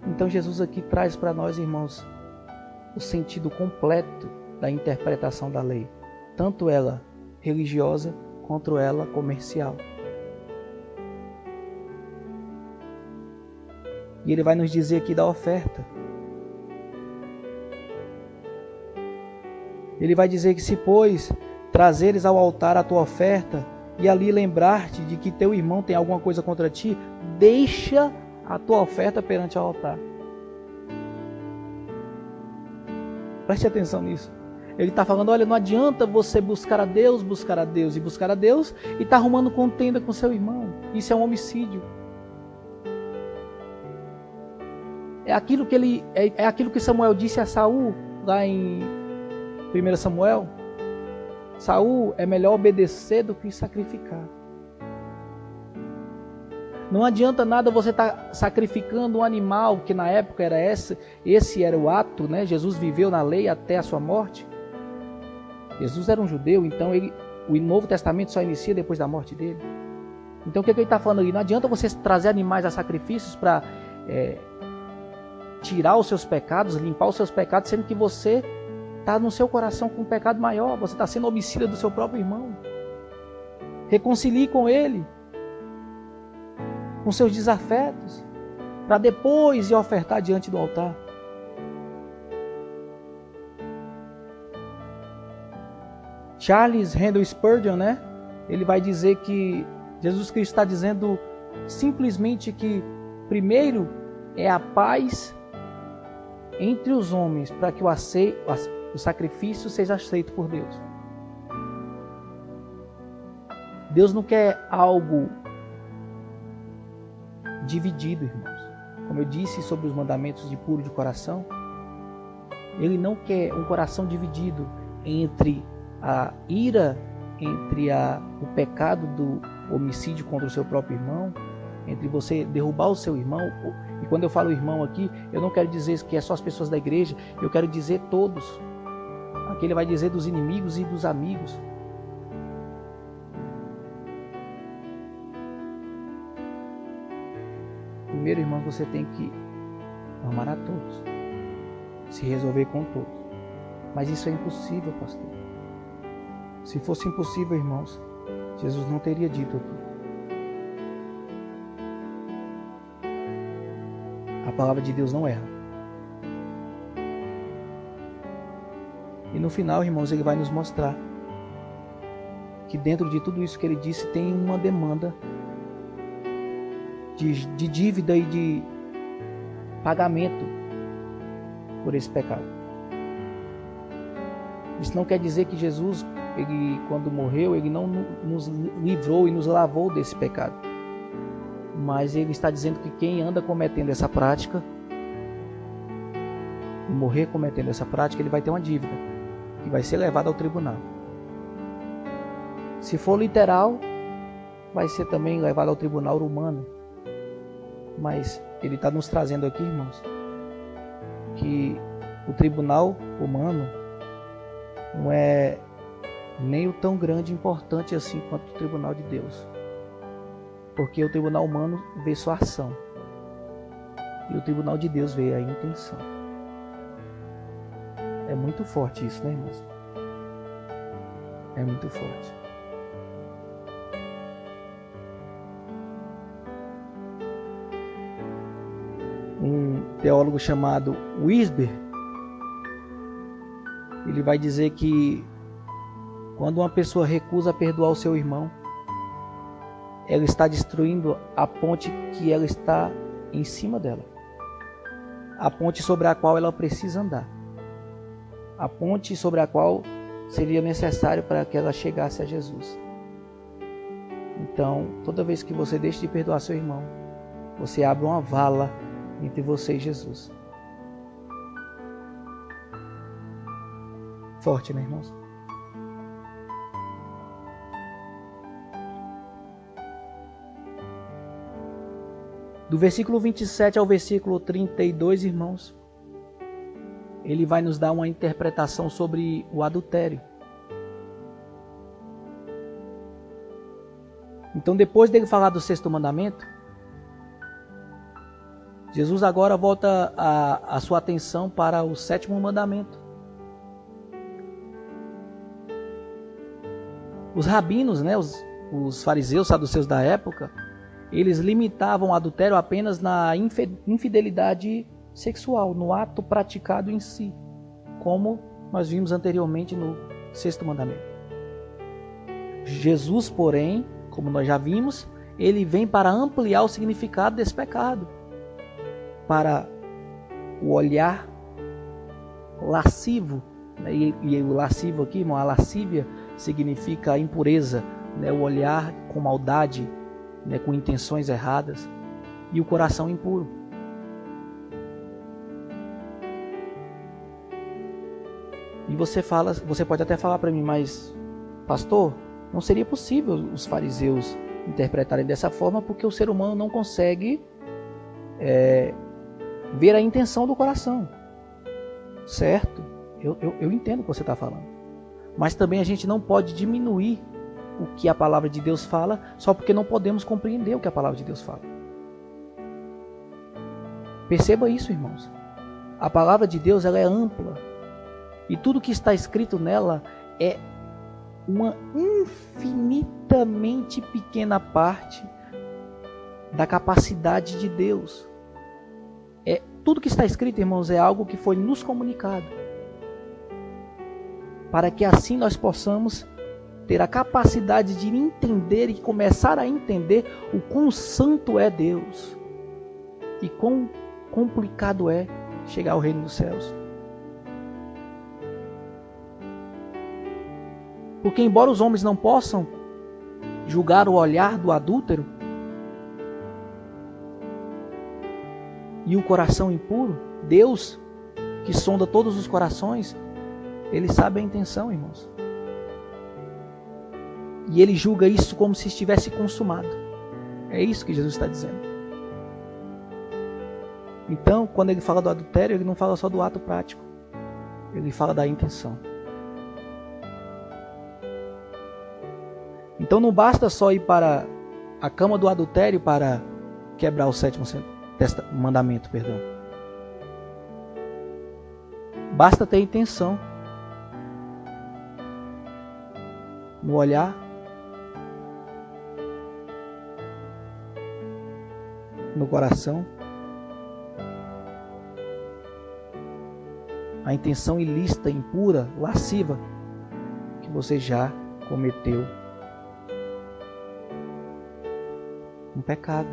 Speaker 1: Então Jesus aqui traz para nós, irmãos, o sentido completo da interpretação da lei, tanto ela religiosa quanto ela comercial. E ele vai nos dizer aqui da oferta. Ele vai dizer que se, pois, trazeres ao altar a tua oferta e ali lembrar-te de que teu irmão tem alguma coisa contra ti, deixa a tua oferta perante o altar. Preste atenção nisso. Ele está falando, olha, não adianta você buscar a Deus e está arrumando contenda com seu irmão. Isso é um homicídio. É aquilo que Samuel disse a Saul, lá em 1 Samuel. Saul, é melhor obedecer do que sacrificar. Não adianta nada você estar sacrificando um animal, que na época era esse era o ato, né? Jesus viveu na lei até a sua morte. Jesus era um judeu, então o Novo Testamento só inicia depois da morte dele. Então o que ele está falando ali? Não adianta você trazer animais a sacrifícios para tirar os seus pecados, limpar os seus pecados, sendo que você está no seu coração com um pecado maior. Você está sendo homicida do seu próprio irmão. Reconcilie com ele, com seus desafetos, para depois ir ofertar diante do altar. Charles Haddon Spurgeon, né? Ele vai dizer que Jesus Cristo está dizendo simplesmente que primeiro é a paz entre os homens para que o sacrifício seja aceito por Deus. Deus não quer algo dividido, irmãos. Como eu disse sobre os mandamentos de puro de coração, Ele não quer um coração dividido entre a ira, entre o pecado do homicídio contra o seu próprio irmão, entre você derrubar o seu irmão. E quando eu falo irmão aqui, eu não quero dizer que é só as pessoas da igreja, eu quero dizer todos. Aqui ele vai dizer dos inimigos e dos amigos. Primeiro, irmãos, você tem que amar a todos, se resolver com todos. Mas isso é impossível, pastor. Se fosse impossível, irmãos, Jesus não teria dito aqui. A palavra de Deus não erra. E no final, irmãos, ele vai nos mostrar que dentro de tudo isso que ele disse tem uma demanda de dívida e de pagamento por esse pecado. Isso não quer dizer que Jesus, ele, quando morreu, ele não nos livrou e nos lavou desse pecado. Mas ele está dizendo que quem anda cometendo essa prática e morrer cometendo essa prática, ele vai ter uma dívida que vai ser levada ao tribunal. Se for literal, vai ser também levado ao tribunal humano. Mas ele está nos trazendo aqui, irmãos, que o tribunal humano não é nem o tão grande e importante assim quanto o tribunal de Deus. Porque o tribunal humano vê sua ação e o tribunal de Deus vê a intenção. É muito forte isso, né, irmãos? É muito forte. Um teólogo chamado Wisber, ele vai dizer que quando uma pessoa recusa perdoar o seu irmão, ela está destruindo a ponte que ela está em cima dela. a ponte sobre a qual ela precisa andar. A ponte sobre a qual seria necessário para que ela chegasse a Jesus. Então, toda vez que você deixa de perdoar seu irmão, você abre uma vala entre você e Jesus. Forte, né, irmãos? Do versículo 27 ao versículo 32, irmãos, ele vai nos dar uma interpretação sobre o adultério. Então, depois dele falar do sexto mandamento, Jesus agora volta a sua atenção para o sétimo mandamento. Os rabinos, né, os fariseus, saduceus da época, eles limitavam o adultério apenas na infidelidade sexual, no ato praticado em si, como nós vimos anteriormente no sexto mandamento. Jesus, porém, como nós já vimos, ele vem para ampliar o significado desse pecado, para o olhar lascivo, né? E o lascivo aqui, irmão, a lascívia significa impureza, né? O olhar com maldade, né? Com intenções erradas, e o coração impuro. E você pode até falar para mim, mas pastor, não seria possível os fariseus interpretarem dessa forma, porque o ser humano não consegue ver a intenção do coração. Certo? Eu entendo o que você está falando. Mas também a gente não pode diminuir o que a palavra de Deus fala, só porque não podemos compreender o que a palavra de Deus fala. Perceba isso, irmãos. A palavra de Deus, ela é ampla. E tudo que está escrito nela é uma infinitamente pequena parte da capacidade de Deus. Tudo que está escrito, irmãos, é algo que foi nos comunicado, para que assim nós possamos ter a capacidade de entender e começar a entender o quão santo é Deus e quão complicado é chegar ao reino dos céus. Porque embora os homens não possam julgar o olhar do adúltero e o coração impuro, Deus, que sonda todos os corações, Ele sabe a intenção, irmãos. E Ele julga isso como se estivesse consumado. É isso que Jesus está dizendo. Então, quando Ele fala do adultério, Ele não fala só do ato prático. Ele fala da intenção. Então não basta só ir para a cama do adultério para quebrar o sétimo mandamento, perdão. Basta ter intenção no olhar, no coração, a intenção ilícita, impura, lasciva que você já cometeu um pecado.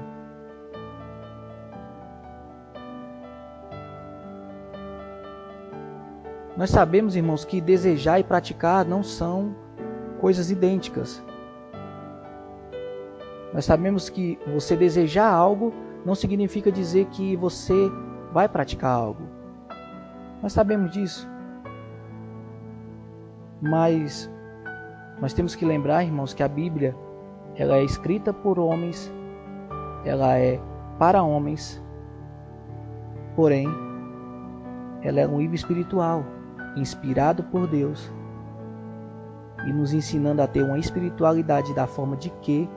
Speaker 1: Nós sabemos, irmãos, que desejar e praticar não são coisas idênticas. Nós sabemos que você desejar algo não significa dizer que você vai praticar algo. Nós sabemos disso. Mas nós temos que lembrar, irmãos, que a Bíblia, ela é escrita por homens, ela é para homens, porém, ela é um livro espiritual, inspirado por Deus e nos ensinando a ter uma espiritualidade da forma de que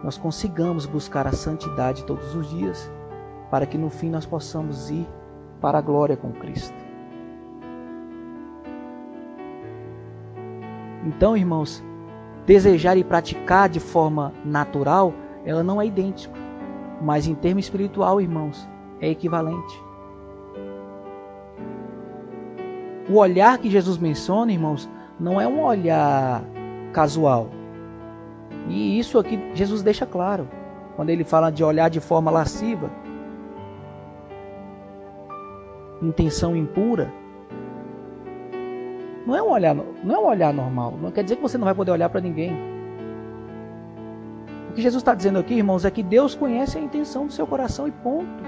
Speaker 1: nós consigamos buscar a santidade todos os dias, para que no fim nós possamos ir para a glória com Cristo. Então, irmãos, desejar e praticar de forma natural, ela não é idêntica, mas em termo espiritual, irmãos, é equivalente. O olhar que Jesus menciona, irmãos, não é um olhar casual. E isso aqui Jesus deixa claro, quando ele fala de olhar de forma lasciva. intenção impura, não é um olhar normal. Não quer dizer que você não vai poder olhar para ninguém. O que Jesus está dizendo aqui, irmãos, é que Deus conhece a intenção do seu coração e ponto.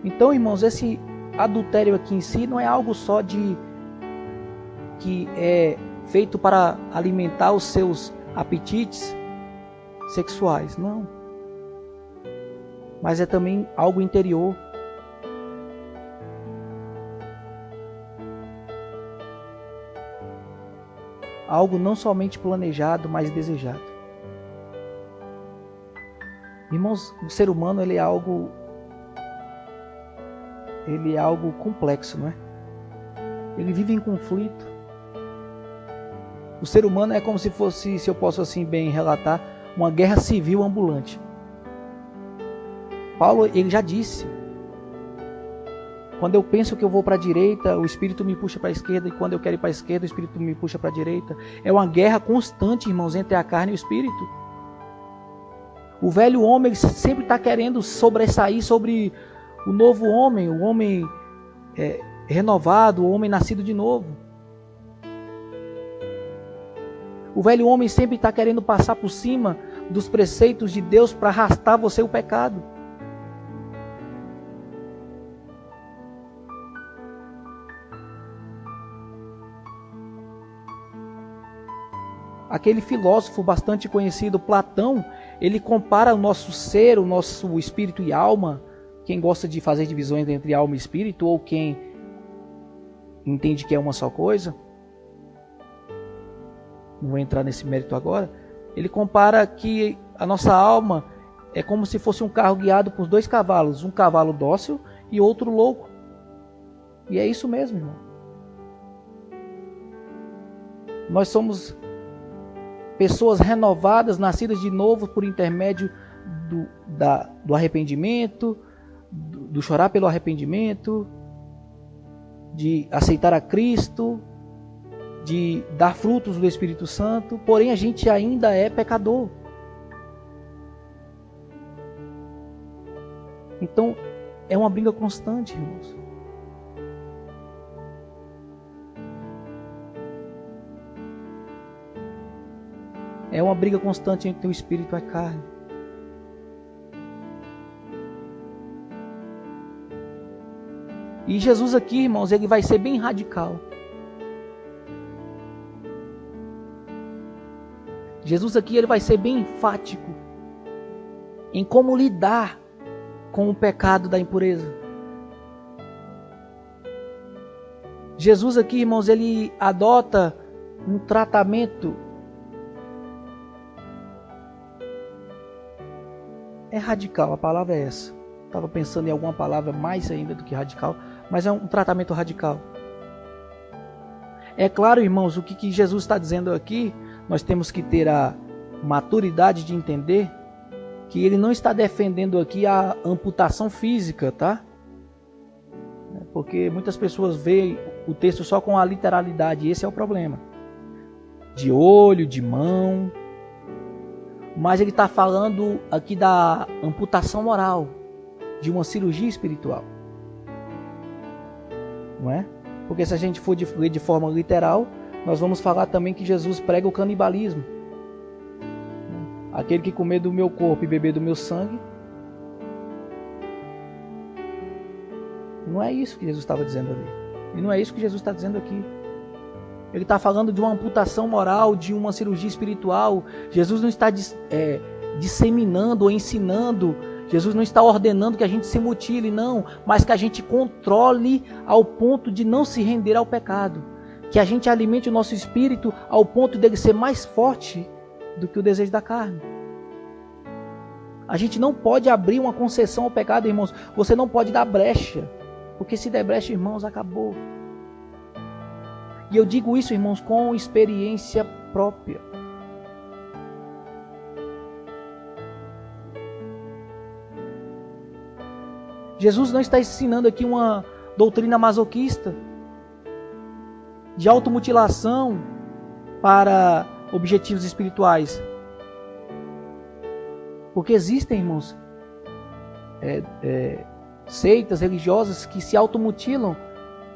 Speaker 1: Então, irmãos, esse adultério aqui em si não é algo só que é feito para alimentar os seus apetites sexuais, não. Mas é também algo interior. Algo não somente planejado, mas desejado. Irmãos, o ser humano ele é algo complexo, não é? Ele vive em conflito. O ser humano é como se fosse, se eu posso assim bem relatar, uma guerra civil ambulante. Paulo, ele já disse: quando eu penso que eu vou para a direita, o Espírito me puxa para a esquerda, e quando eu quero ir para a esquerda, o Espírito me puxa para a direita. É uma guerra constante, irmãos, entre a carne e o Espírito. O velho homem sempre está querendo sobressair sobre o novo homem, o homem renovado, o homem nascido de novo. O velho homem sempre está querendo passar por cima dos preceitos de Deus para arrastar você o pecado. Aquele filósofo bastante conhecido, Platão, ele compara o nosso ser, o nosso espírito e alma. Quem gosta de fazer divisões entre alma e espírito, ou quem entende que é uma só coisa, não vou entrar nesse mérito agora, ele compara que a nossa alma é como se fosse um carro guiado por 2 cavalos, um cavalo dócil e outro louco. E é isso mesmo, irmão. Nós somos pessoas renovadas, nascidas de novo por intermédio do arrependimento, do chorar pelo arrependimento, de aceitar a Cristo, de dar frutos do Espírito Santo, porém a gente ainda é pecador. Então é uma briga constante, irmãos. É uma briga constante entre o Espírito e a carne. E Jesus aqui, irmãos, ele vai ser bem radical. Jesus aqui ele vai ser bem enfático em como lidar com o pecado da impureza. Jesus aqui, irmãos, ele adota um tratamento. É radical, a palavra é essa. Estava pensando em alguma palavra mais ainda do que radical, mas é um tratamento radical. É claro, irmãos, o que Jesus está dizendo aqui, nós temos que ter a maturidade de entender que ele não está defendendo aqui a amputação física, tá? Porque muitas pessoas veem o texto só com a literalidade, e esse é o problema. De olho, de mão. Mas ele está falando aqui da amputação moral, de uma cirurgia espiritual. Não é? Porque se a gente for ler de forma literal, nós vamos falar também que Jesus prega o canibalismo. Aquele que comer do meu corpo e beber do meu sangue. Não é isso que Jesus estava dizendo ali. E não é isso que Jesus está dizendo aqui. Ele está falando de uma amputação moral, de uma cirurgia espiritual. Jesus não está disseminando ou ensinando. Jesus não está ordenando que a gente se mutile, não. Mas que a gente controle ao ponto de não se render ao pecado. Que a gente alimente o nosso espírito ao ponto dele ser mais forte do que o desejo da carne. A gente não pode abrir uma concessão ao pecado, irmãos. Você não pode dar brecha. Porque se der brecha, irmãos, acabou. E eu digo isso, irmãos, com experiência própria. Jesus não está ensinando aqui uma doutrina masoquista de automutilação para objetivos espirituais. Porque existem, irmãos, seitas religiosas que se automutilam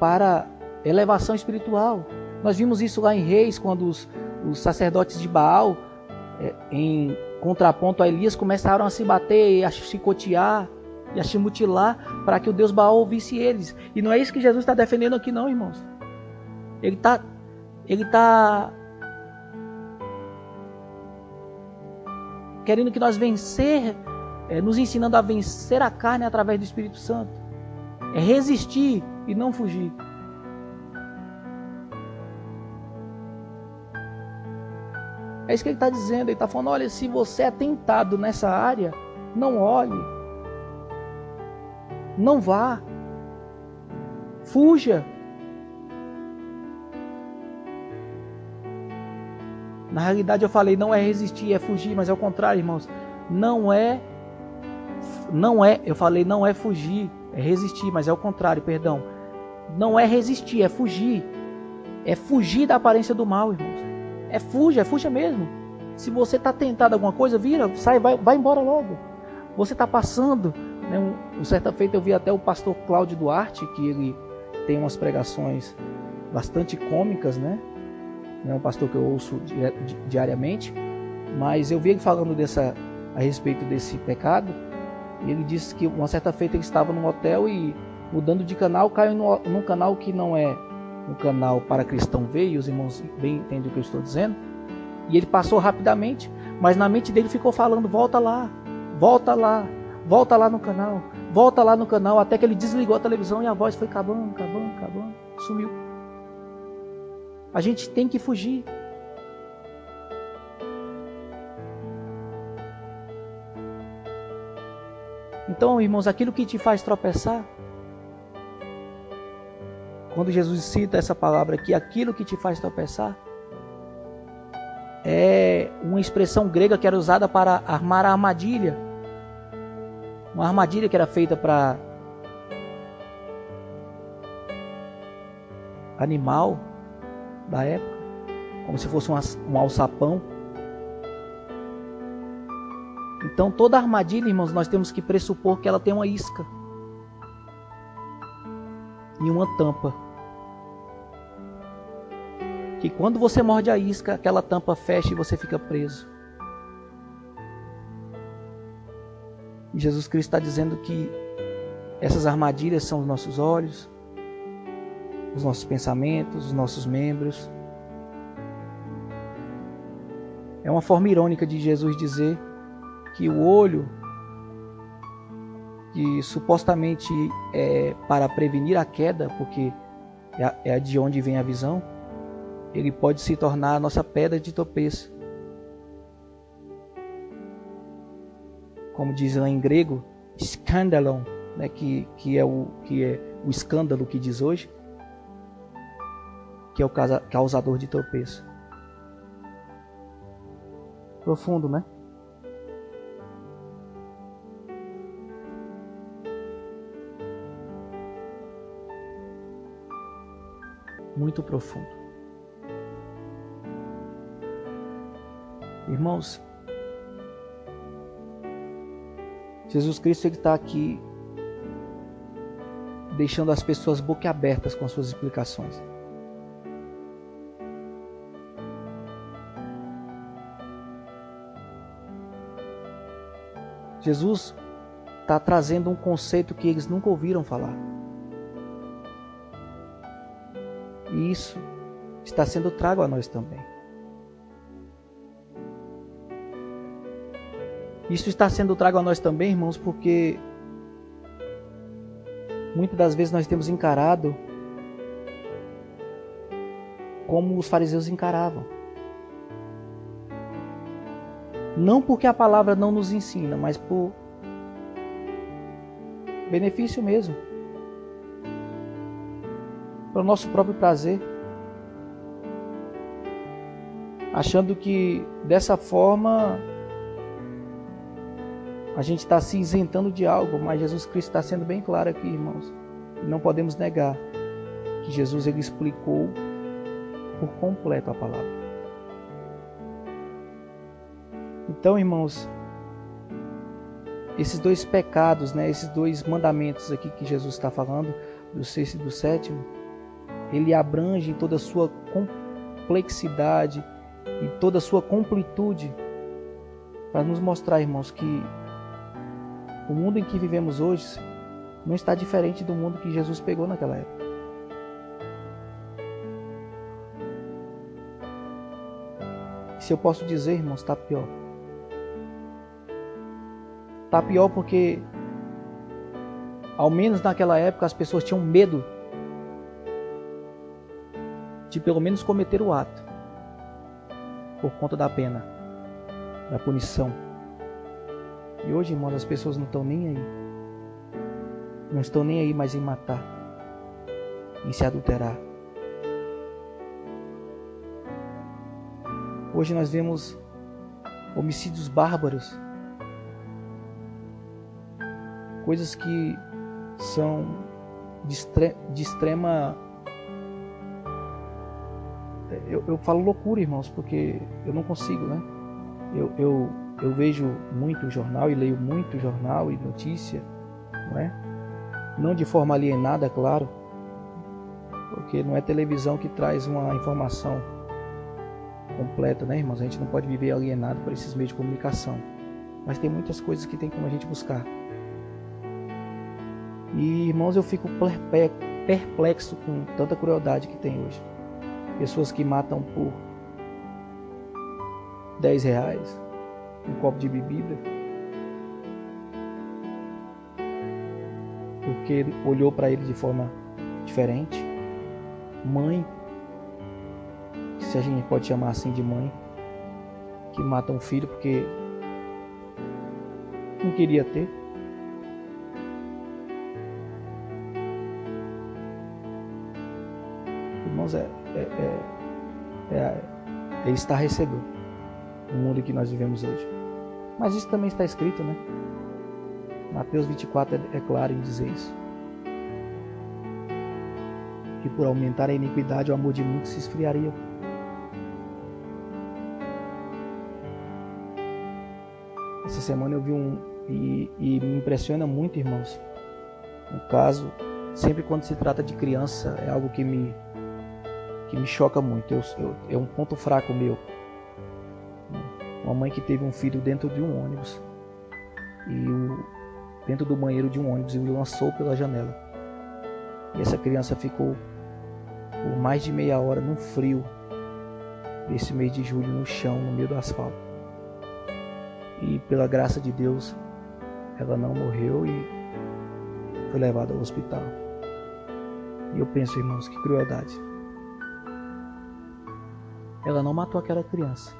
Speaker 1: para elevação espiritual. Nós vimos isso lá em Reis, quando os sacerdotes de Baal, em contraponto a Elias, começaram a se bater e a chicotear e a se mutilar para que o Deus Baal ouvisse eles. E não é isso que Jesus está defendendo aqui não, irmãos. Ele está querendo que nós nos ensinando a vencer a carne através do Espírito Santo. É resistir e não fugir. É isso que ele está dizendo. Ele está falando, olha, se você é tentado nessa área, não olhe. Não vá. Fuja. Na realidade eu falei, não é resistir, é fugir, mas é o contrário, irmãos. Eu falei, não é fugir, é resistir, mas é o contrário, perdão. Não é resistir, é fugir. É fugir da aparência do mal, irmãos. Fuja mesmo. Se você está tentado alguma coisa, vira, sai, vai embora logo. Você está passando, né? Certa feita eu vi até o pastor Cláudio Duarte, que ele tem umas pregações bastante cômicas, né? É um pastor que eu ouço diariamente, mas eu vi ele falando a respeito desse pecado, e ele disse que uma certa feita ele estava num hotel e, mudando de canal, caiu num canal que não é um canal para cristão ver, e os irmãos bem entendem o que eu estou dizendo, e ele passou rapidamente, mas na mente dele ficou falando, volta lá no canal, até que ele desligou a televisão e a voz foi acabando, sumiu. A gente tem que fugir. Então, irmãos, aquilo que te faz tropeçar, quando Jesus cita essa palavra aqui, aquilo que te faz tropeçar, é uma expressão grega que era usada para armar a armadilha. Uma armadilha que era feita para animal da época, como se fosse um alçapão. Então toda armadilha, irmãos, nós temos que pressupor que ela tem uma isca e uma tampa. Que quando você morde a isca, aquela tampa fecha e você fica preso. E Jesus Cristo está dizendo que essas armadilhas são os nossos olhos, os nossos pensamentos, os nossos membros. É uma forma irônica de Jesus dizer que o olho, que supostamente é para prevenir a queda, porque é de onde vem a visão, ele pode se tornar a nossa pedra de tropeço. Como diz lá em grego, skandalon, né, que é o escândalo que diz hoje, que é o causador de tropeço. Profundo, né? Muito profundo. Irmãos, Jesus Cristo está aqui deixando as pessoas boquiabertas com as suas explicações. Jesus está trazendo um conceito que eles nunca ouviram falar. E isso está sendo trago a nós também. Isso está sendo trago a nós também, irmãos, porque muitas das vezes nós temos encarado como os fariseus encaravam. Não porque a palavra não nos ensina, mas por benefício mesmo. Para o nosso próprio prazer. Achando que dessa forma a gente está se isentando de algo, mas Jesus Cristo está sendo bem claro aqui, irmãos. E não podemos negar que Jesus ele explicou por completo a palavra. Então, irmãos, esses dois pecados, né, esses dois mandamentos aqui que Jesus está falando, do sexto e do sétimo, ele abrange em toda a sua complexidade e toda a sua completude para nos mostrar, irmãos, que o mundo em que vivemos hoje não está diferente do mundo que Jesus pegou naquela época. Se eu posso dizer, irmãos, está pior. Está pior porque, ao menos naquela época, as pessoas tinham medo de pelo menos cometer o ato, por conta da pena, da punição. E hoje, irmãos, as pessoas não estão nem aí. Não estão nem aí mais em matar, em se adulterar. Hoje nós vemos homicídios bárbaros, coisas que são de extrema... Eu falo loucura, irmãos, porque eu não consigo, né? Eu vejo muito jornal e leio muito jornal e notícia, não é? Não de forma alienada, claro, porque não é televisão que traz uma informação completa, né, irmãos? A gente não pode viver alienado por esses meios de comunicação, mas tem muitas coisas que tem como a gente buscar. E, irmãos, eu fico perplexo com tanta crueldade que tem hoje. Pessoas que matam por R$10 um copo de bebida porque olhou para ele de forma diferente. Mãe, se a gente pode chamar assim de mãe, que mata um filho porque não queria ter. Irmãos, é estarrecedor o mundo que nós vivemos hoje. Mas isso também está escrito, né? Mateus 24 é claro em dizer isso. Que por aumentar a iniquidade, o amor de muitos se esfriaria. Essa semana eu vi e me impressiona muito, irmãos. Um caso, sempre quando se trata de criança, é algo que me choca muito. É um ponto fraco meu. Uma mãe que teve um filho dentro de um ônibus dentro do banheiro de um ônibus e o lançou pela janela. E essa criança ficou por mais de meia hora no frio desse mês de julho no chão, no meio do asfalto. E pela graça de Deus, ela não morreu e foi levada ao hospital. E eu penso, irmãos, que crueldade. Ela não matou aquela criança.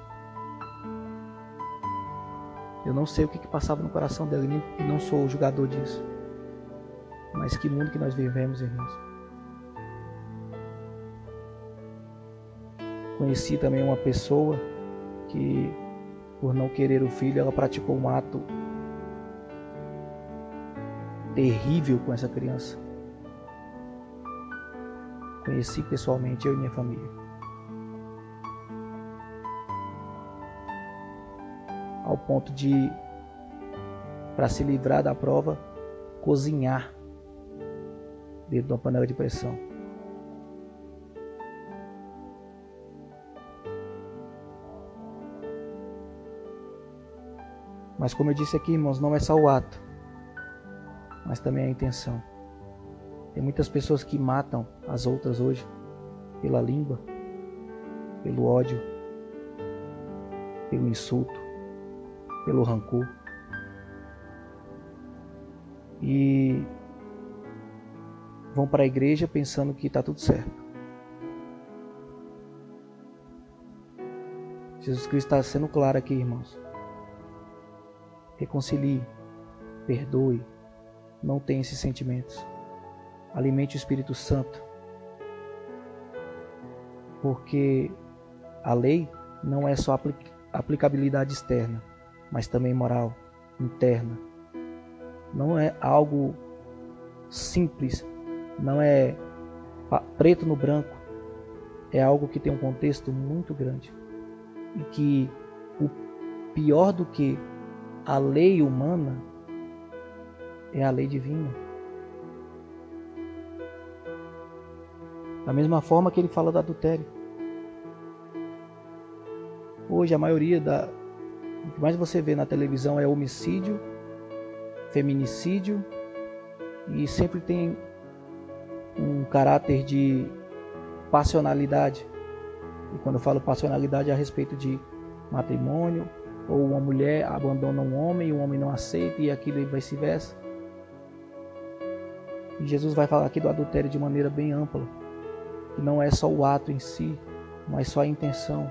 Speaker 1: Eu não sei o que passava no coração dela e não sou o julgador disso. Mas que mundo que nós vivemos, irmãos. Conheci também uma pessoa que, por não querer o filho, ela praticou um ato terrível com essa criança. Conheci pessoalmente, eu e minha família. Ao ponto de, para se livrar da prova, cozinhar dentro de uma panela de pressão. Mas como eu disse aqui, irmãos, não é só o ato, mas também a intenção. Tem muitas pessoas que matam as outras hoje pela língua, pelo ódio, pelo insulto, pelo rancor. E vão para a igreja pensando que está tudo certo. Jesus Cristo está sendo claro aqui, irmãos. Reconcilie, perdoe, não tenha esses sentimentos. Alimente o Espírito Santo. Porque a lei não é só aplicabilidade externa, mas também moral, interna. Não é algo simples, não é preto no branco, é algo que tem um contexto muito grande. E que o pior do que a lei humana é a lei divina. Da mesma forma que ele fala do adultério. Hoje a maioria o que mais você vê na televisão é homicídio, feminicídio, e sempre tem um caráter de passionalidade. E quando eu falo passionalidade é a respeito de matrimônio, ou uma mulher abandona um homem e o homem não aceita, e aquilo e vice-versa. E Jesus vai falar aqui do adultério de maneira bem ampla, que não é só o ato em si, mas só a intenção.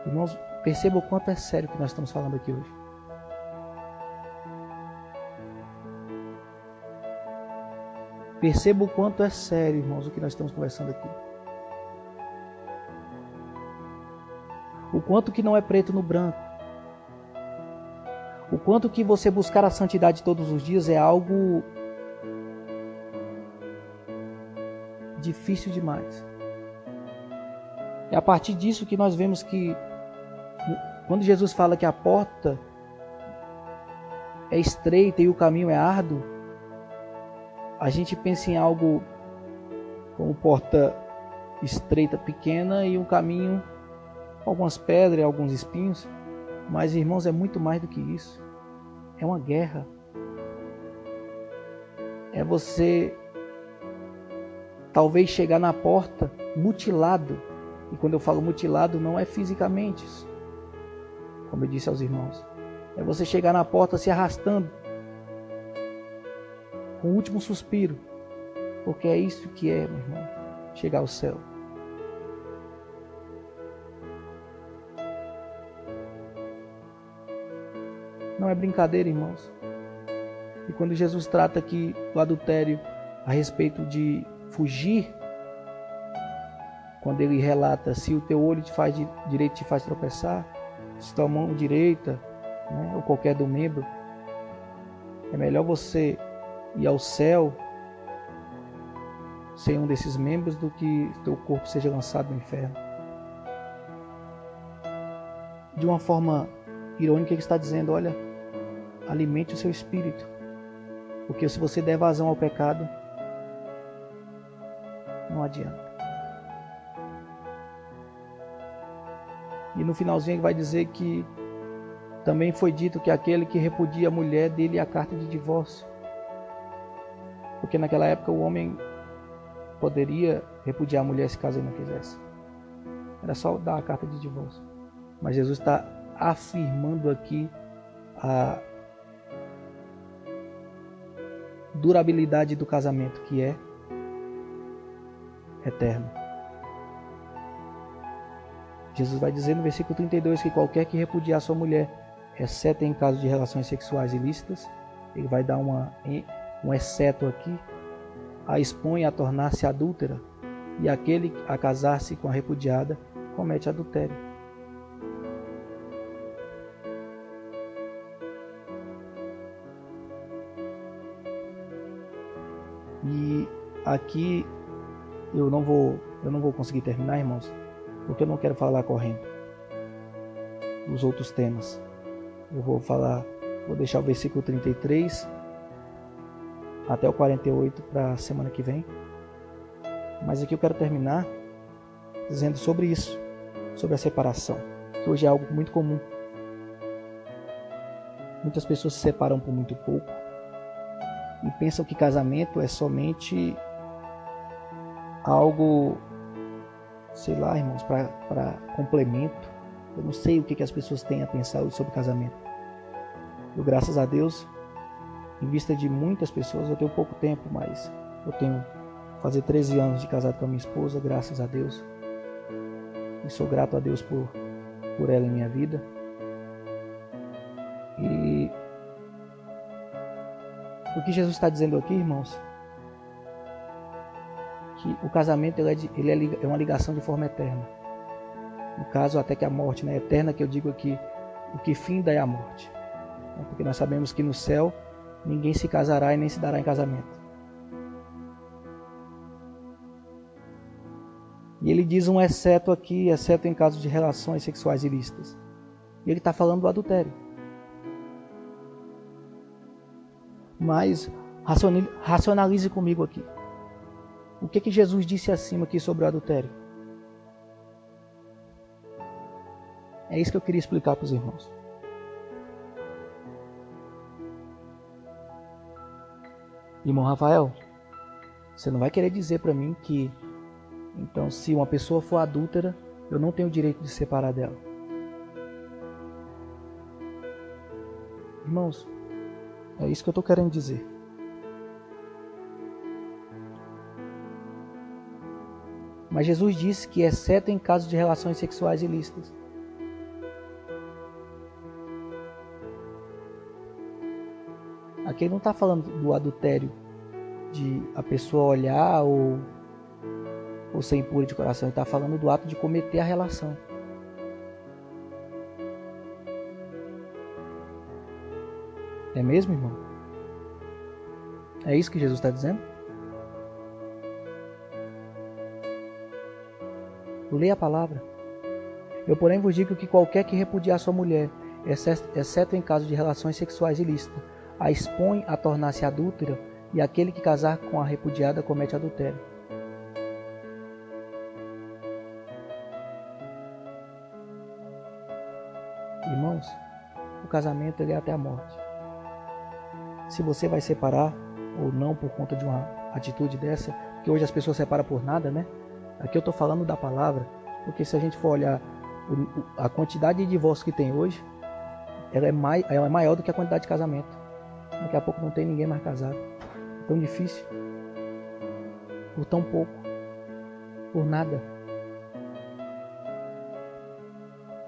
Speaker 1: Irmãos, perceba o quanto é sério o que nós estamos falando aqui hoje. Perceba o quanto é sério, irmãos, o que nós estamos conversando aqui. O quanto que não é preto no branco. O quanto que você buscar a santidade todos os dias é algo difícil demais. É a partir disso que nós vemos que quando Jesus fala que a porta é estreita e o caminho é árduo, a gente pensa em algo como porta estreita, pequena, e um caminho com algumas pedras, alguns espinhos. Mas, irmãos, é muito mais do que isso. É uma guerra. É você talvez chegar na porta mutilado. E quando eu falo mutilado, não é fisicamente, como eu disse aos irmãos. É você chegar na porta se arrastando, com o último suspiro. Porque é isso que é, meu irmão, chegar ao céu. Não é brincadeira, irmãos. E quando Jesus trata aqui do adultério a respeito de fugir, quando ele relata: se o teu olho direito te faz tropeçar, se tua mão direita, né, ou qualquer do membro, é melhor você ir ao céu sem um desses membros do que teu corpo seja lançado no inferno. De uma forma irônica, ele está dizendo: olha, alimente o seu espírito, porque se você der vazão ao pecado, não adianta. E no finalzinho ele vai dizer que também foi dito que aquele que repudia a mulher dele a carta de divórcio. Porque naquela época o homem poderia repudiar a mulher se caso ele não quisesse. Era só dar a carta de divórcio. Mas Jesus está afirmando aqui a durabilidade do casamento, que é eterno. Jesus vai dizer no versículo 32 que qualquer que repudiar sua mulher, exceto em caso de relações sexuais ilícitas, ele vai dar um exceto aqui, a expõe a tornar-se adúltera, e aquele a casar-se com a repudiada comete adultério. E aqui eu não vou conseguir terminar, irmãos, porque eu não quero falar correndo os outros temas. Eu vou deixar o versículo 33 até o 48 para a semana que vem. Mas aqui eu quero terminar dizendo sobre isso, sobre a separação, que hoje é algo muito comum. Muitas pessoas se separam por muito pouco e pensam que casamento é somente algo, sei lá, irmãos, para complemento. Eu não sei o que as pessoas têm a pensar sobre casamento. Eu, graças a Deus, em vista de muitas pessoas, eu tenho pouco tempo, mas eu tenho fazer 13 anos de casado com a minha esposa, graças a Deus. E sou grato a Deus por ela em minha vida. E o que Jesus está dizendo aqui, irmãos, que o casamento ele é uma ligação de forma eterna. No caso, até que a morte, né? Eterna, que eu digo aqui, o que finda é a morte. Porque nós sabemos que no céu ninguém se casará e nem se dará em casamento. E ele diz um exceto aqui, exceto em caso de relações sexuais ilícitas. E ele está falando do adultério. Mas racionalize comigo aqui. O que Jesus disse acima aqui sobre o adultério? É isso que eu queria explicar para os irmãos. Irmão Rafael, você não vai querer dizer para mim que, então, se uma pessoa for adúltera, eu não tenho o direito de separar dela. Irmãos, é isso que eu estou querendo dizer. Mas Jesus disse que, exceto em casos de relações sexuais ilícitas. Aqui ele não está falando do adultério, de a pessoa olhar ou ser impura de coração. Ele está falando do ato de cometer a relação. É mesmo, irmão? É isso que Jesus está dizendo? Leia a palavra. Eu, porém, vos digo que qualquer que repudiar sua mulher, exceto em caso de relações sexuais ilícitas, a expõe a tornar-se adúltera, e aquele que casar com a repudiada comete adultério. Irmãos, o casamento ele é até a morte. Se você vai separar ou não por conta de uma atitude dessa, porque hoje as pessoas separam por nada, né? Aqui eu estou falando da palavra, porque se a gente for olhar a quantidade de divórcio que tem hoje, ela é maior do que a quantidade de casamento. Daqui a pouco não tem ninguém mais casado. É tão difícil. Por tão pouco. Por nada.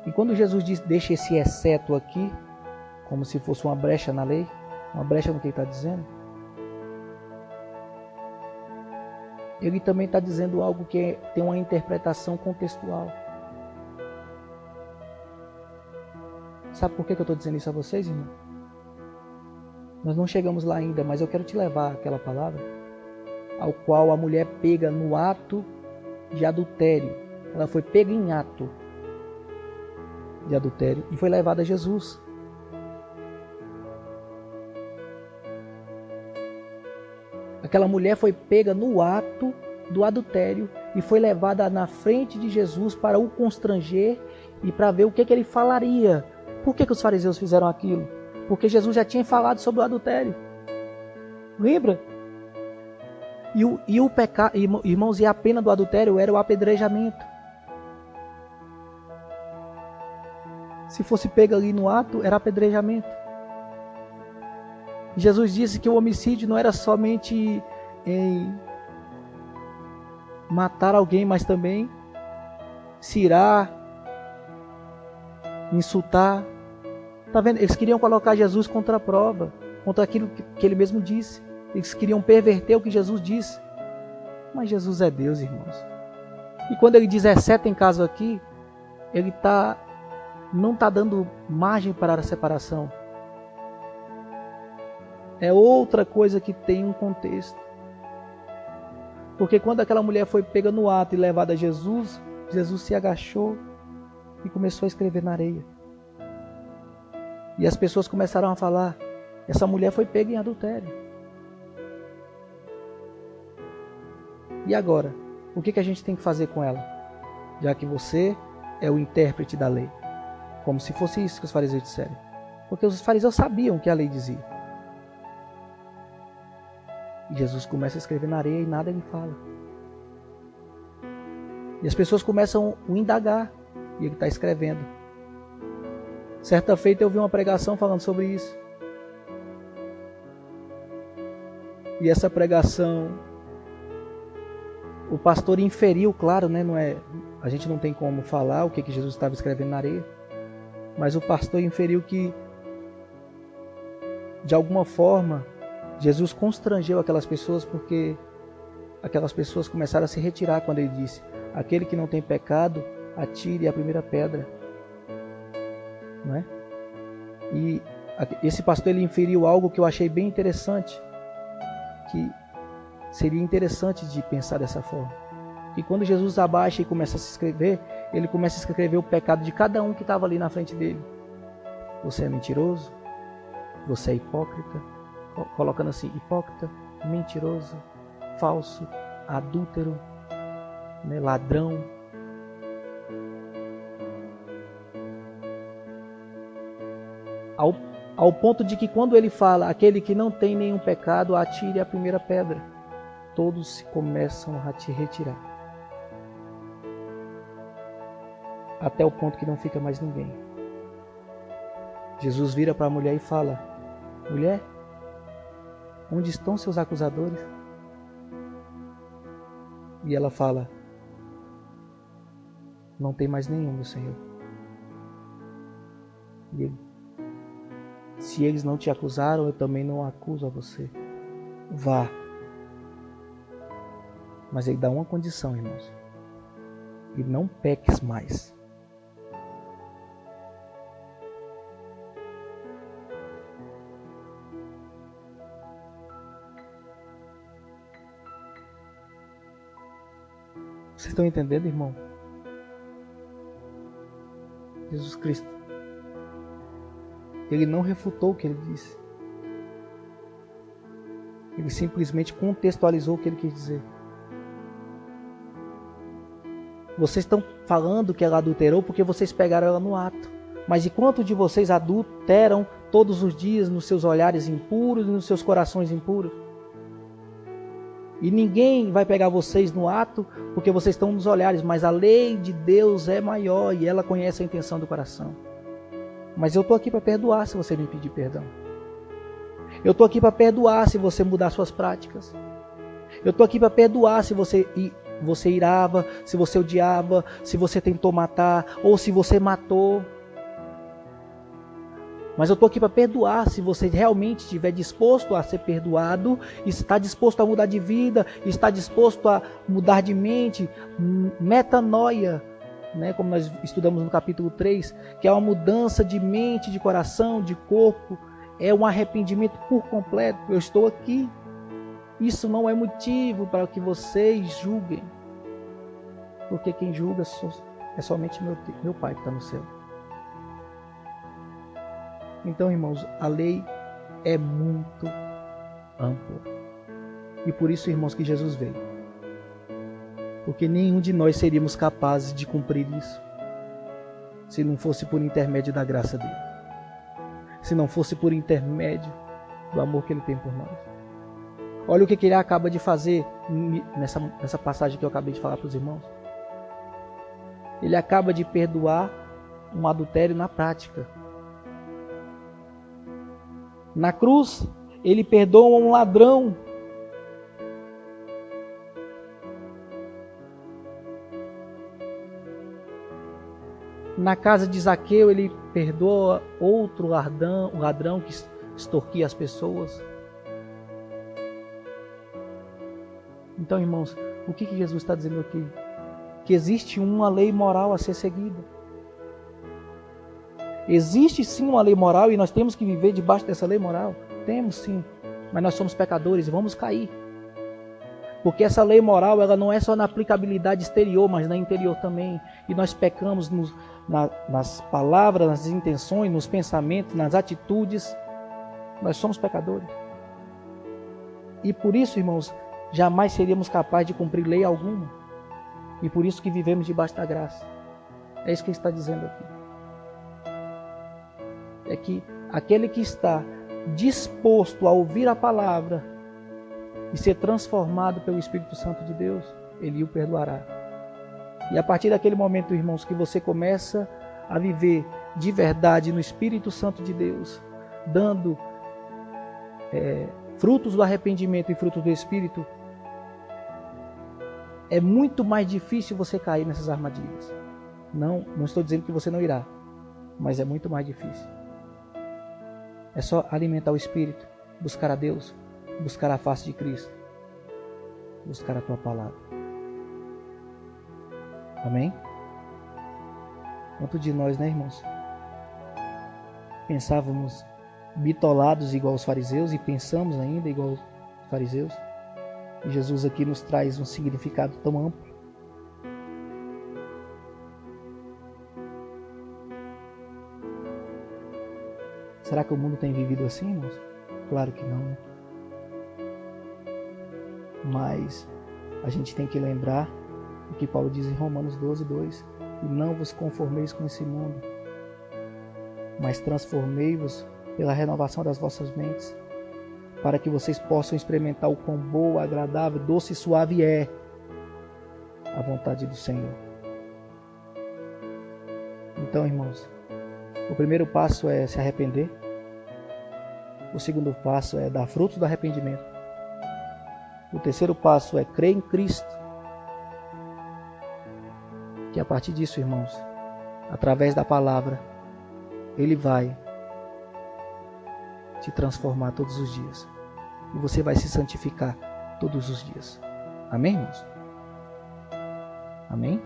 Speaker 1: E quando Jesus deixa esse exceto aqui, como se fosse uma brecha na lei, uma brecha no que ele está dizendo, ele também está dizendo algo que tem uma interpretação contextual. Sabe por que eu estou dizendo isso a vocês, irmão? Nós não chegamos lá ainda, mas eu quero te levar àquela palavra ao qual a mulher pega no ato de adultério. Ela foi pega em ato de adultério e foi levada a Jesus. Aquela mulher foi pega no ato do adultério e foi levada na frente de Jesus para o constranger e para ver o que ele falaria. Por que os fariseus fizeram aquilo? Porque Jesus já tinha falado sobre o adultério. Lembra? E o pecado, irmãos, e a pena do adultério era o apedrejamento. Se fosse pega ali no ato, era apedrejamento. Jesus disse que o homicídio não era somente em matar alguém, mas também se irar, insultar. Tá vendo? Eles queriam colocar Jesus contra a prova, contra aquilo que ele mesmo disse. Eles queriam perverter o que Jesus disse. Mas Jesus é Deus, irmãos. E quando ele diz exceto em caso aqui, ele não está dando margem para a separação. É outra coisa que tem um contexto. Porque quando aquela mulher foi pega no ato e levada a Jesus, Jesus se agachou e começou a escrever na areia. E as pessoas começaram a falar, essa mulher foi pega em adultério. E agora? O que a gente tem que fazer com ela? Já que você é o intérprete da lei. Como se fosse isso que os fariseus disseram. Porque os fariseus sabiam o que a lei dizia. E Jesus começa a escrever na areia e nada ele fala. E as pessoas começam a indagar. E ele está escrevendo. Certa feita eu vi uma pregação falando sobre isso. E essa pregação, o pastor inferiu, claro, né? A gente não tem como falar o que Jesus estava escrevendo na areia. Mas o pastor inferiu que, de alguma forma, Jesus constrangeu aquelas pessoas porque aquelas pessoas começaram a se retirar quando ele disse: aquele que não tem pecado, atire a primeira pedra. Não é? E esse pastor ele inferiu algo que eu achei bem interessante, que seria interessante de pensar dessa forma. E quando Jesus abaixa e começa a se escrever, ele começa a escrever o pecado de cada um que estava ali na frente dele. Você é mentiroso, você é hipócrita, colocando assim, hipócrita, mentiroso, falso, adúltero, né, ladrão. Ao ponto de que quando ele fala, aquele que não tem nenhum pecado, atire a primeira pedra. Todos se começam a te retirar. Até o ponto que não fica mais ninguém. Jesus vira para a mulher e fala, mulher, onde estão seus acusadores? E ela fala, não tem mais nenhum, meu Senhor. E ele, se eles não te acusaram, eu também não acuso a você. Vá. Mas ele dá uma condição, irmãos. E não peques mais. Vocês estão entendendo, irmão? Jesus Cristo, ele não refutou o que ele disse. Ele simplesmente contextualizou o que ele quis dizer. Vocês estão falando que ela adulterou porque vocês pegaram ela no ato. Mas e quantos de vocês adulteram todos os dias nos seus olhares impuros e nos seus corações impuros? E ninguém vai pegar vocês no ato porque vocês estão nos olhares, mas a lei de Deus é maior e ela conhece a intenção do coração. Mas eu estou aqui para perdoar se você me pedir perdão. Eu estou aqui para perdoar se você mudar suas práticas. Eu estou aqui para perdoar se você irava, se você odiava, se você tentou matar ou se você matou. Mas eu estou aqui para perdoar se você realmente estiver disposto a ser perdoado, está disposto a mudar de vida, está disposto a mudar de mente, metanoia, né? Como nós estudamos no capítulo 3, que é uma mudança de mente, de coração, de corpo, é um arrependimento por completo. Eu estou aqui. Isso não é motivo para que vocês julguem, porque quem julga é somente meu Pai que está no céu. Então, irmãos, a lei é muito ampla. E por isso, irmãos, que Jesus veio. Porque nenhum de nós seríamos capazes de cumprir isso se não fosse por intermédio da graça dele. Se não fosse por intermédio do amor que ele tem por nós. Olha o que ele acaba de fazer nessa passagem que eu acabei de falar para os irmãos. Ele acaba de perdoar um adultério na prática. Na cruz, ele perdoa um ladrão. Na casa de Zaqueu, ele perdoa outro ladrão que extorquia as pessoas. Então, irmãos, o que Jesus está dizendo aqui? Que existe uma lei moral a ser seguida. Existe sim uma lei moral e nós temos que viver debaixo dessa lei moral. Temos sim, mas nós somos pecadores e vamos cair. Porque essa lei moral, ela não é só na aplicabilidade exterior, mas na interior também. E nós pecamos nas palavras, nas intenções, nos pensamentos, nas atitudes. Nós somos pecadores. E por isso, irmãos, jamais seríamos capazes de cumprir lei alguma. E por isso que vivemos debaixo da graça. É isso que ele está dizendo aqui. É que aquele que está disposto a ouvir a palavra e ser transformado pelo Espírito Santo de Deus, ele o perdoará. E a partir daquele momento, irmãos, que você começa a viver de verdade no Espírito Santo de Deus, dando frutos do arrependimento e frutos do Espírito, é muito mais difícil você cair nessas armadilhas. Não estou dizendo que você não irá, mas é muito mais difícil. É só alimentar o Espírito, buscar a Deus, buscar a face de Cristo, buscar a tua palavra. Amém? Quanto de nós, né, irmãos? Pensávamos bitolados igual os fariseus e pensamos ainda igual os fariseus. E Jesus aqui nos traz um significado tão amplo Será que o mundo tem vivido assim, irmãos? Claro que não, né? Mas a gente tem que lembrar o que Paulo diz em Romanos 12:2: e não vos conformeis com esse mundo, mas transformei-vos pela renovação das vossas mentes, para que vocês possam experimentar o quão boa, agradável, doce e suave é a vontade do Senhor. Então, irmãos, o primeiro passo é se arrepender. O segundo passo é dar frutos do arrependimento. O terceiro passo é crer em Cristo. Que a partir disso, irmãos, através da palavra, Ele vai te transformar todos os dias. E você vai se santificar todos os dias. Amém, irmãos? Amém?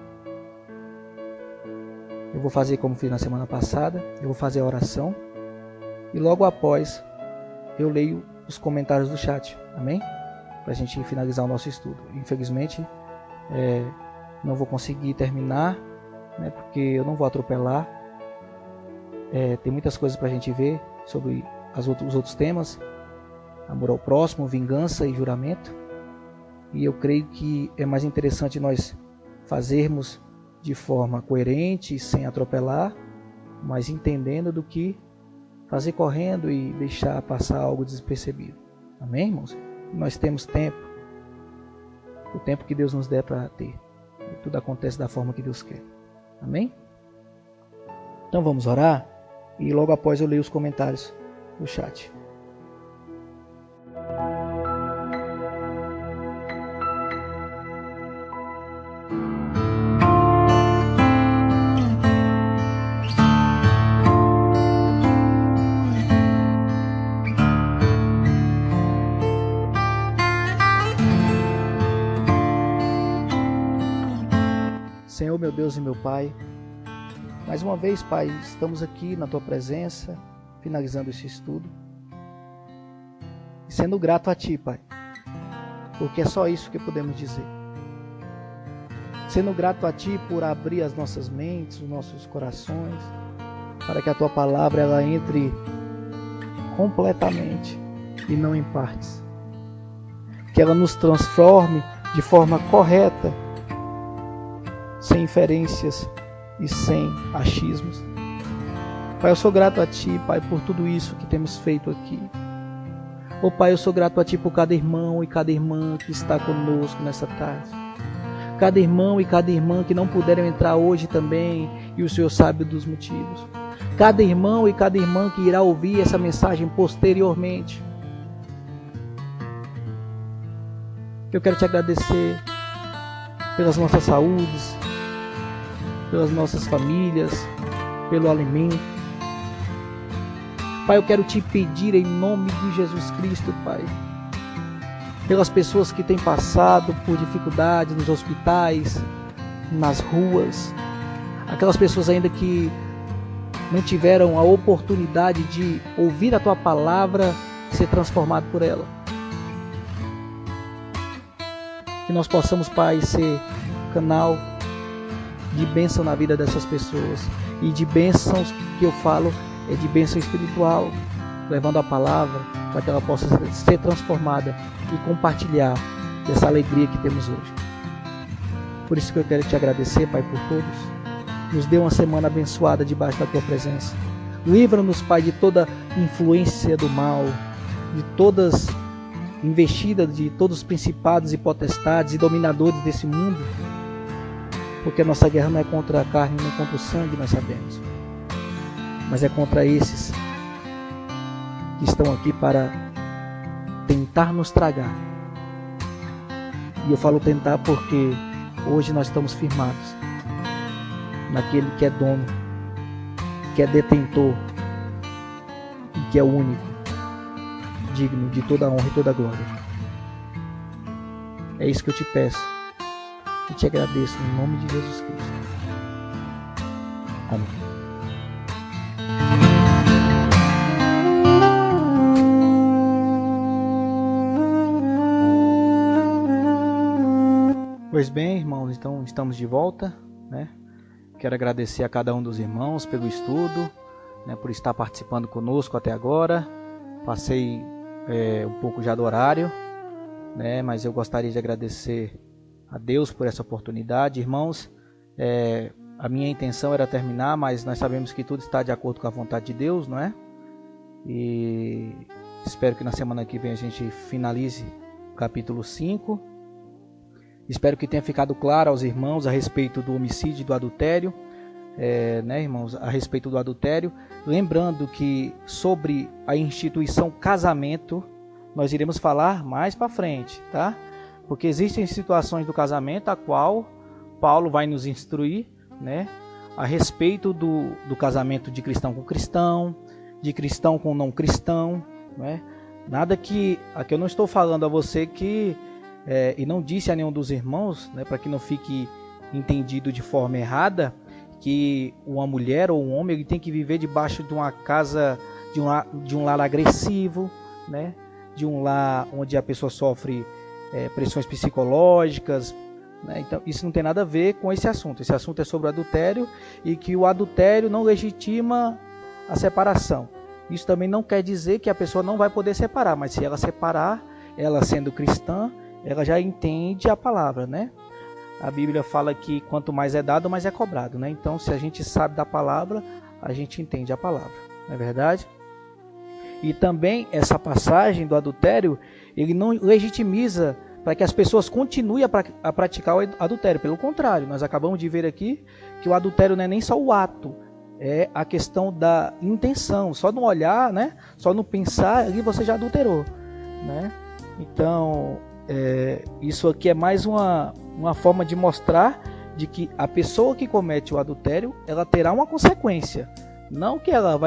Speaker 1: Eu vou fazer como fiz na semana passada. Eu vou fazer a oração. E logo após, eu leio os comentários do chat. Amém? Para a gente finalizar o nosso estudo. Infelizmente, não vou conseguir terminar, né, porque eu não vou atropelar. Tem muitas coisas para a gente ver sobre os outros temas. Amor ao próximo, vingança e juramento. E eu creio que é mais interessante nós fazermos de forma coerente, sem atropelar, mas entendendo do que fazer correndo e deixar passar algo despercebido. Amém, irmãos? Nós temos tempo, o tempo que Deus nos der para ter. E tudo acontece da forma que Deus quer. Amém? Então vamos orar e logo após eu leio os comentários do chat. Senhor, meu Deus e meu Pai, mais uma vez, Pai, estamos aqui na Tua presença, finalizando esse estudo, e sendo grato a Ti, Pai, porque é só isso que podemos dizer. Sendo grato a Ti por abrir as nossas mentes, os nossos corações, para que a Tua palavra ela entre completamente e não em partes. Que ela nos transforme de forma correta, sem inferências e sem achismos. Pai, eu sou grato a Ti, Pai, por tudo isso que temos feito aqui. Oh, Pai, eu sou grato a Ti por cada irmão e cada irmã que está conosco nessa tarde. Cada irmão e cada irmã que não puderam entrar hoje também, e o Senhor sabe dos motivos. Cada irmão e cada irmã que irá ouvir essa mensagem posteriormente. Eu quero Te agradecer pelas nossas saúdes, pelas nossas famílias, pelo alimento. Pai, eu quero Te pedir em nome de Jesus Cristo, Pai, pelas pessoas que têm passado por dificuldades nos hospitais, nas ruas, aquelas pessoas ainda que não tiveram a oportunidade de ouvir a Tua palavra e ser transformado por ela. Que nós possamos, Pai, ser canal de bênção na vida dessas pessoas. E de bênçãos que eu falo é de bênção espiritual, levando a palavra para que ela possa ser transformada e compartilhar dessa alegria que temos hoje. Por isso que eu quero Te agradecer, Pai, por todos. Nos dê uma semana abençoada debaixo da Tua presença. Livra-nos, Pai, de toda influência do mal, de todas investidas de todos os principados e potestades e dominadores desse mundo. Porque a nossa guerra não é contra a carne, nem contra o sangue, nós sabemos. Mas é contra esses que estão aqui para tentar nos tragar. E eu falo tentar porque hoje nós estamos firmados naquele que é dono, que é detentor e que é o único, digno de toda a honra e toda a glória. É isso que eu Te peço. E Te agradeço em nome de Jesus Cristo. Amém. Pois bem, irmãos, então estamos de volta, né? Quero agradecer a cada um dos irmãos pelo estudo, né, por estar participando conosco até agora. Passei um pouco já do horário, né, mas eu gostaria de agradecer a Deus por essa oportunidade. Irmãos, a minha intenção era terminar, mas nós sabemos que tudo está de acordo com a vontade de Deus, não é? E espero que na semana que vem a gente finalize o capítulo 5. Espero que tenha ficado claro aos irmãos a respeito do homicídio e do adultério, né, irmãos, a respeito do adultério. Lembrando que sobre a instituição casamento nós iremos falar mais para frente, tá? Porque existem situações do casamento a qual Paulo vai nos instruir, né, a respeito do casamento de cristão com cristão, de cristão com não cristão, né? Nada que aqui eu não estou falando a você que e não disse a nenhum dos irmãos, né, para que não fique entendido de forma errada, que uma mulher ou um homem ele tem que viver debaixo de uma casa, de um lar agressivo, né, de um lar onde a pessoa sofre pressões psicológicas, né? Então isso não tem nada a ver com esse assunto. Esse assunto é sobre o adultério e que o adultério não legitima a separação. Isso também não quer dizer que a pessoa não vai poder separar, mas se ela separar, ela sendo cristã, ela já entende a palavra, né? A Bíblia fala que quanto mais é dado, mais é cobrado, né? Então, se a gente sabe da palavra, a gente entende a palavra, não é verdade? E também essa passagem do adultério, ele não legitimiza para que as pessoas continuem a praticar o adultério. Pelo contrário, nós acabamos de ver aqui que o adultério não é nem só o ato, é a questão da intenção. Só no olhar, né? Só no pensar, ali você já adulterou, né? Então, isso aqui é mais uma forma de mostrar de que a pessoa que comete o adultério, ela terá uma consequência. Não que ela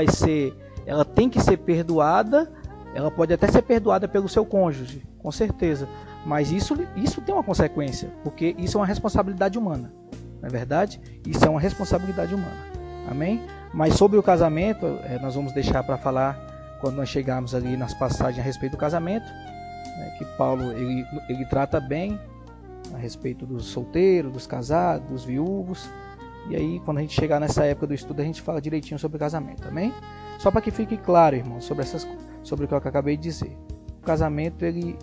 Speaker 1: tem que ser perdoada, ela pode até ser perdoada pelo seu cônjuge, com certeza. Mas isso tem uma consequência, porque isso é uma responsabilidade humana, não é verdade? Isso é uma responsabilidade humana. Amém? Mas sobre o casamento, nós vamos deixar para falar quando nós chegarmos ali nas passagens a respeito do casamento, né, que Paulo ele trata bem a respeito dos solteiros, dos casados, dos viúvos. E aí, quando a gente chegar nessa época do estudo, a gente fala direitinho sobre o casamento, amém? Só para que fique claro, irmão, sobre o que eu acabei de dizer. O casamento, ele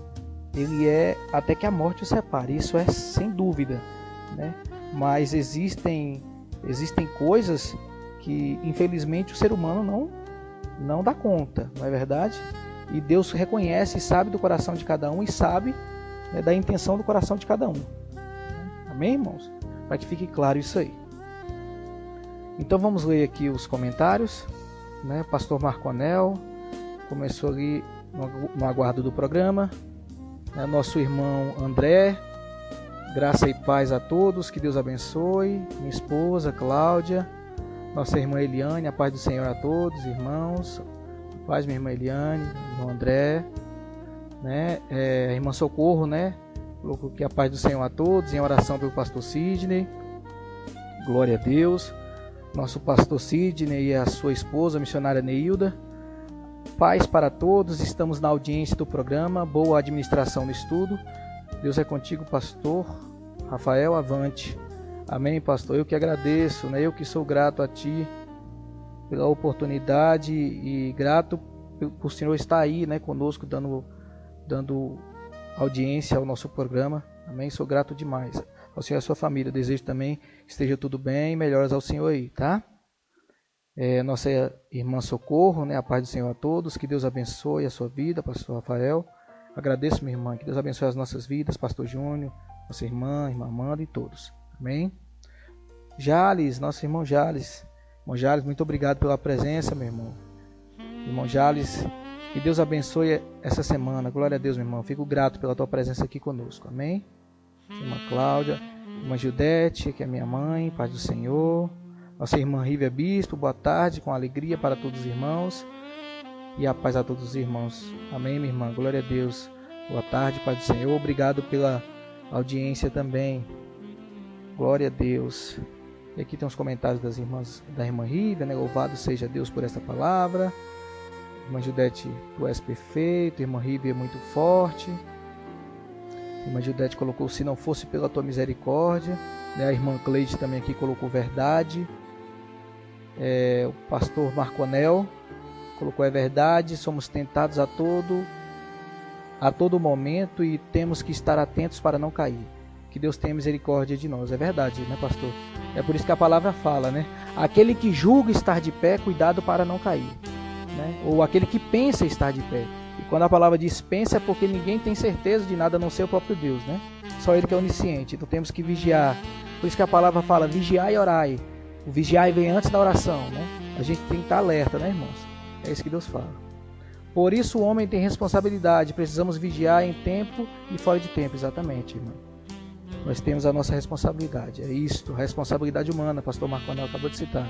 Speaker 1: é até que a morte o separe, isso é sem dúvida, né? Mas existem coisas que, infelizmente, o ser humano não dá conta, não é verdade? E Deus reconhece e sabe do coração de cada um e sabe, né, da intenção do coração de cada um. Amém, irmãos? Para que fique claro isso aí. Então vamos ler aqui os comentários, né? Pastor Marconel começou ali no aguardo do programa, né? Nosso irmão André, graça e paz a todos, que Deus abençoe. Minha esposa Cláudia, nossa irmã Eliane, a paz do Senhor a todos, irmãos. Paz, minha irmã Eliane, irmão André, né? A irmã Socorro, né? Colocou que a paz do Senhor a todos, em oração pelo pastor Sidney. Glória a Deus. Nosso pastor Sidney e a sua esposa, a missionária Neilda. Paz para todos, estamos na audiência do programa. Boa administração no estudo. Deus é contigo, pastor Rafael, avante. Amém, pastor. Eu que agradeço, né? Eu que sou grato a ti pela oportunidade e grato por o Senhor estar aí, né, conosco, dando audiência ao nosso programa. Amém? Sou grato demais. Ao Senhor e à sua família. Desejo também que esteja tudo bem. Melhoras ao Senhor aí, tá? Nossa irmã Socorro, né? A paz do Senhor a todos. Que Deus abençoe a sua vida, pastor Rafael. Agradeço, minha irmã. Que Deus abençoe as nossas vidas, pastor Júnior, nossa irmã Amanda e todos. Amém? Jales, nosso irmão Jales. Irmão Jales, muito obrigado pela presença, meu irmão. Irmão Jales, que Deus abençoe essa semana. Glória a Deus, meu irmão. Fico grato pela tua presença aqui conosco. Amém? Irmã Cláudia, irmã Gildete, que é minha mãe, paz do Senhor. Nossa irmã Rívia Bispo, boa tarde, com alegria para todos os irmãos. E a paz a todos os irmãos. Amém, minha irmã. Glória a Deus. Boa tarde, paz do Senhor. Obrigado pela audiência também. Glória a Deus. E aqui tem os comentários das irmãs, da irmã Rívia, né? Louvado seja Deus por esta palavra. Irmã Gildete, tu és perfeito. Irmã Rívia é muito forte. Irmã Gildete colocou, se não fosse pela tua misericórdia. A irmã Cleide também aqui colocou verdade. O pastor Marconel colocou: é verdade, somos tentados a todo momento e temos que estar atentos para não cair. Que Deus tenha misericórdia de nós. É verdade, né, pastor? É por isso que a palavra fala, né? Aquele que julga estar de pé, cuidado para não cair, né? Ou aquele que pensa estar de pé. E quando a palavra diz pensa, é porque ninguém tem certeza de nada a não ser o próprio Deus, né? Só Ele que é onisciente. Então temos que vigiar. Por isso que a palavra fala: vigiai e orai. O vigiai vem antes da oração, né? A gente tem que estar alerta, né, irmãos? É isso que Deus fala. Por isso o homem tem responsabilidade. Precisamos vigiar em tempo e fora de tempo. Exatamente, irmão. Nós temos a nossa responsabilidade. É isto, responsabilidade humana. Pastor Marconel acabou de citar.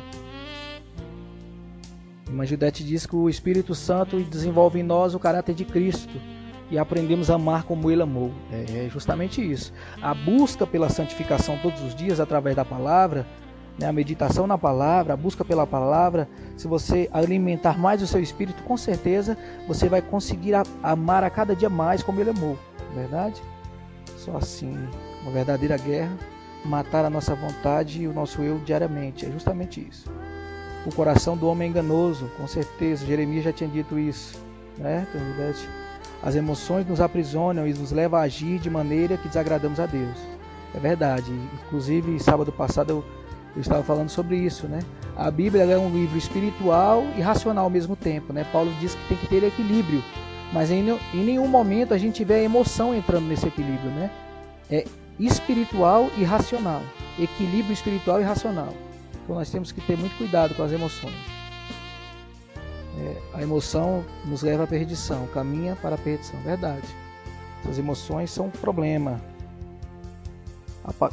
Speaker 1: Irmã Judete diz que o Espírito Santo desenvolve em nós o caráter de Cristo e aprendemos a amar como Ele amou. É justamente isso. A busca pela santificação todos os dias através da palavra, né, a meditação na palavra, a busca pela palavra, se você alimentar mais o seu espírito, com certeza você vai conseguir amar a cada dia mais como Ele amou. Não é verdade? Só assim, uma verdadeira guerra, matar a nossa vontade e o nosso eu diariamente. É justamente isso. O coração do homem é enganoso, com certeza. Jeremias já tinha dito isso, né? As emoções nos aprisionam e nos levam a agir de maneira que desagradamos a Deus. É verdade. Inclusive, sábado passado eu estava falando sobre isso, né? A Bíblia é um livro espiritual e racional ao mesmo tempo, né? Paulo diz que tem que ter equilíbrio, mas em nenhum momento a gente vê a emoção entrando nesse equilíbrio, né? É espiritual e racional. Equilíbrio espiritual e racional. Então nós temos que ter muito cuidado com as emoções. A emoção nos leva à perdição, caminha para a perdição. Verdade. Essas emoções são um problema.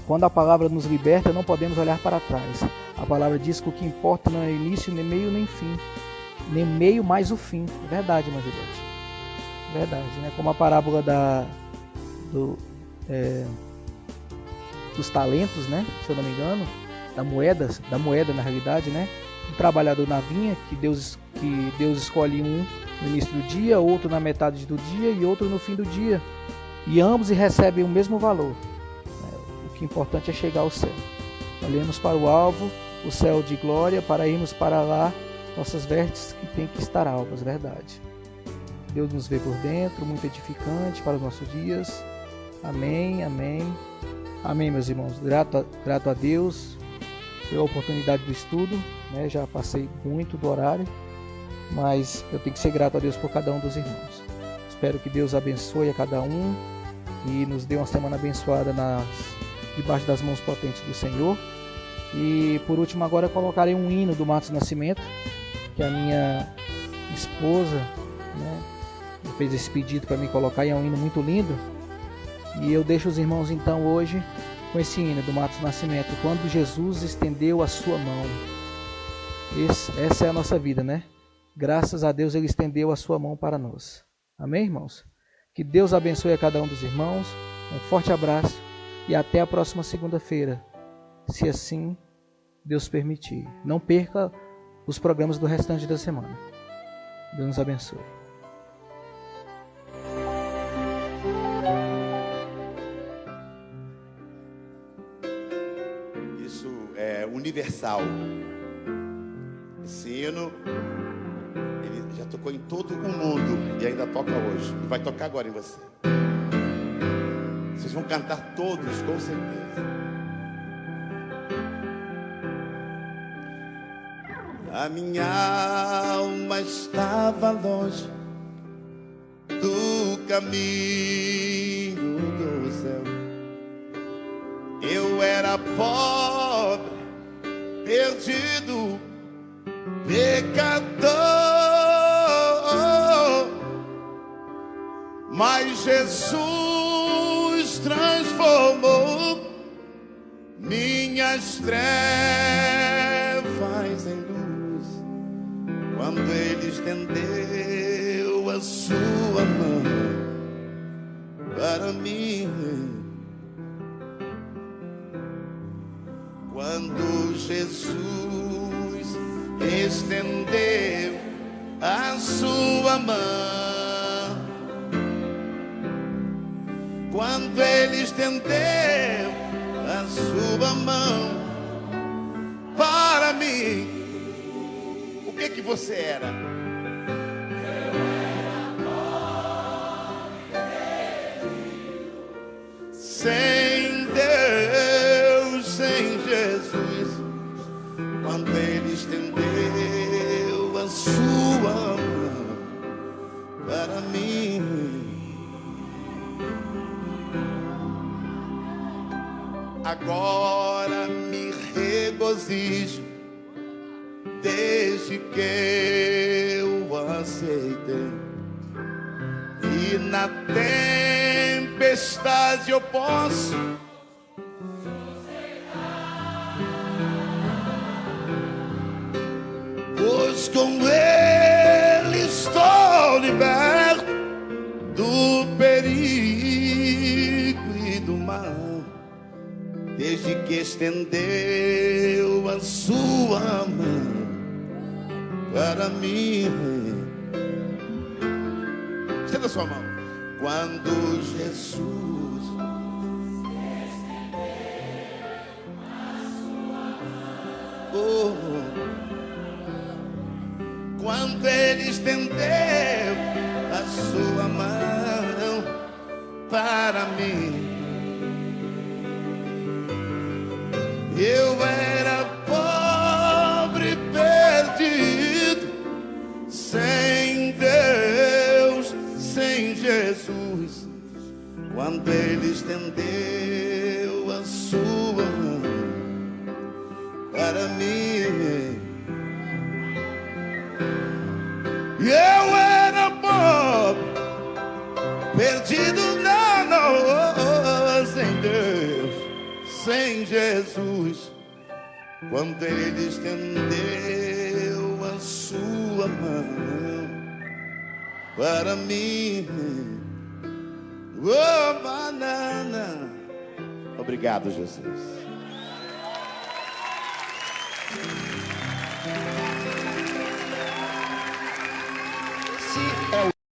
Speaker 1: Quando a palavra nos liberta, não podemos olhar para trás. A palavra diz que o que importa não é início, nem meio, nem fim. Nem meio, mais o fim. Verdade, irmã Juliette. Verdade, né? Como a parábola dos talentos, né? Se eu não me engano, da moeda na realidade, né? Um trabalhador na vinha, que Deus escolhe um no início do dia, outro na metade do dia e outro no fim do dia. E ambos recebem o mesmo valor. O que é importante é chegar ao céu. Olhemos para o alvo, o céu de glória, para irmos para lá, nossas vestes que têm que estar alvas, verdade. Deus nos vê por dentro, muito edificante para os nossos dias. Amém, amém. Amém, meus irmãos. Grato a Deus pela oportunidade do estudo, né? Já passei muito do horário, mas eu tenho que ser grato a Deus por cada um dos irmãos. Espero que Deus abençoe a cada um e nos dê uma semana abençoada debaixo das mãos potentes do Senhor. E por último agora colocarei um hino do Matos Nascimento, que a minha esposa, né, fez esse pedido para mim colocar, e é um hino muito lindo. E eu deixo os irmãos então hoje com esse hino do Matos Nascimento: quando Jesus estendeu a sua mão. Essa é a nossa vida, né? Graças a Deus Ele estendeu a sua mão para nós. Amém, irmãos? Que Deus abençoe a cada um dos irmãos. Um forte abraço e até a próxima segunda-feira, se assim Deus permitir. Não perca os programas do restante da semana. Deus nos abençoe.
Speaker 2: Isso é universal. Esse hino, ele já tocou em todo o mundo e ainda toca hoje. E vai tocar agora em você. Vocês vão cantar todos, com certeza. A minha alma estava longe do caminho do céu. Eu era pobre, perdido, pecador, mas Jesus transformou minhas trevas em luz, quando Ele estendeu a sua mão para mim. Quando Jesus estendeu a sua mão, quando Ele estendeu a sua mão para mim, que você era? Sem Deus, sem Jesus, quando Ele estendeu a sua mão para mim. Agora me regozijo desde que eu aceitei, e na tempestade eu posso pois com Ele estou liberto do perigo e do mal, desde que estendeu a sua mão para mim. Estenda a sua mão. Quando Jesus estendeu a sua mão, quando Ele estendeu a sua mão para mim, eu era pobre, perdido, sem Deus, sem Jesus, quando Ele estendeu a sua mão para mim. Eu era pobre, perdido, não, sem Deus, sem Jesus, quando Ele estendeu a sua mão para mim. Oh, banana. Obrigado, Jesus.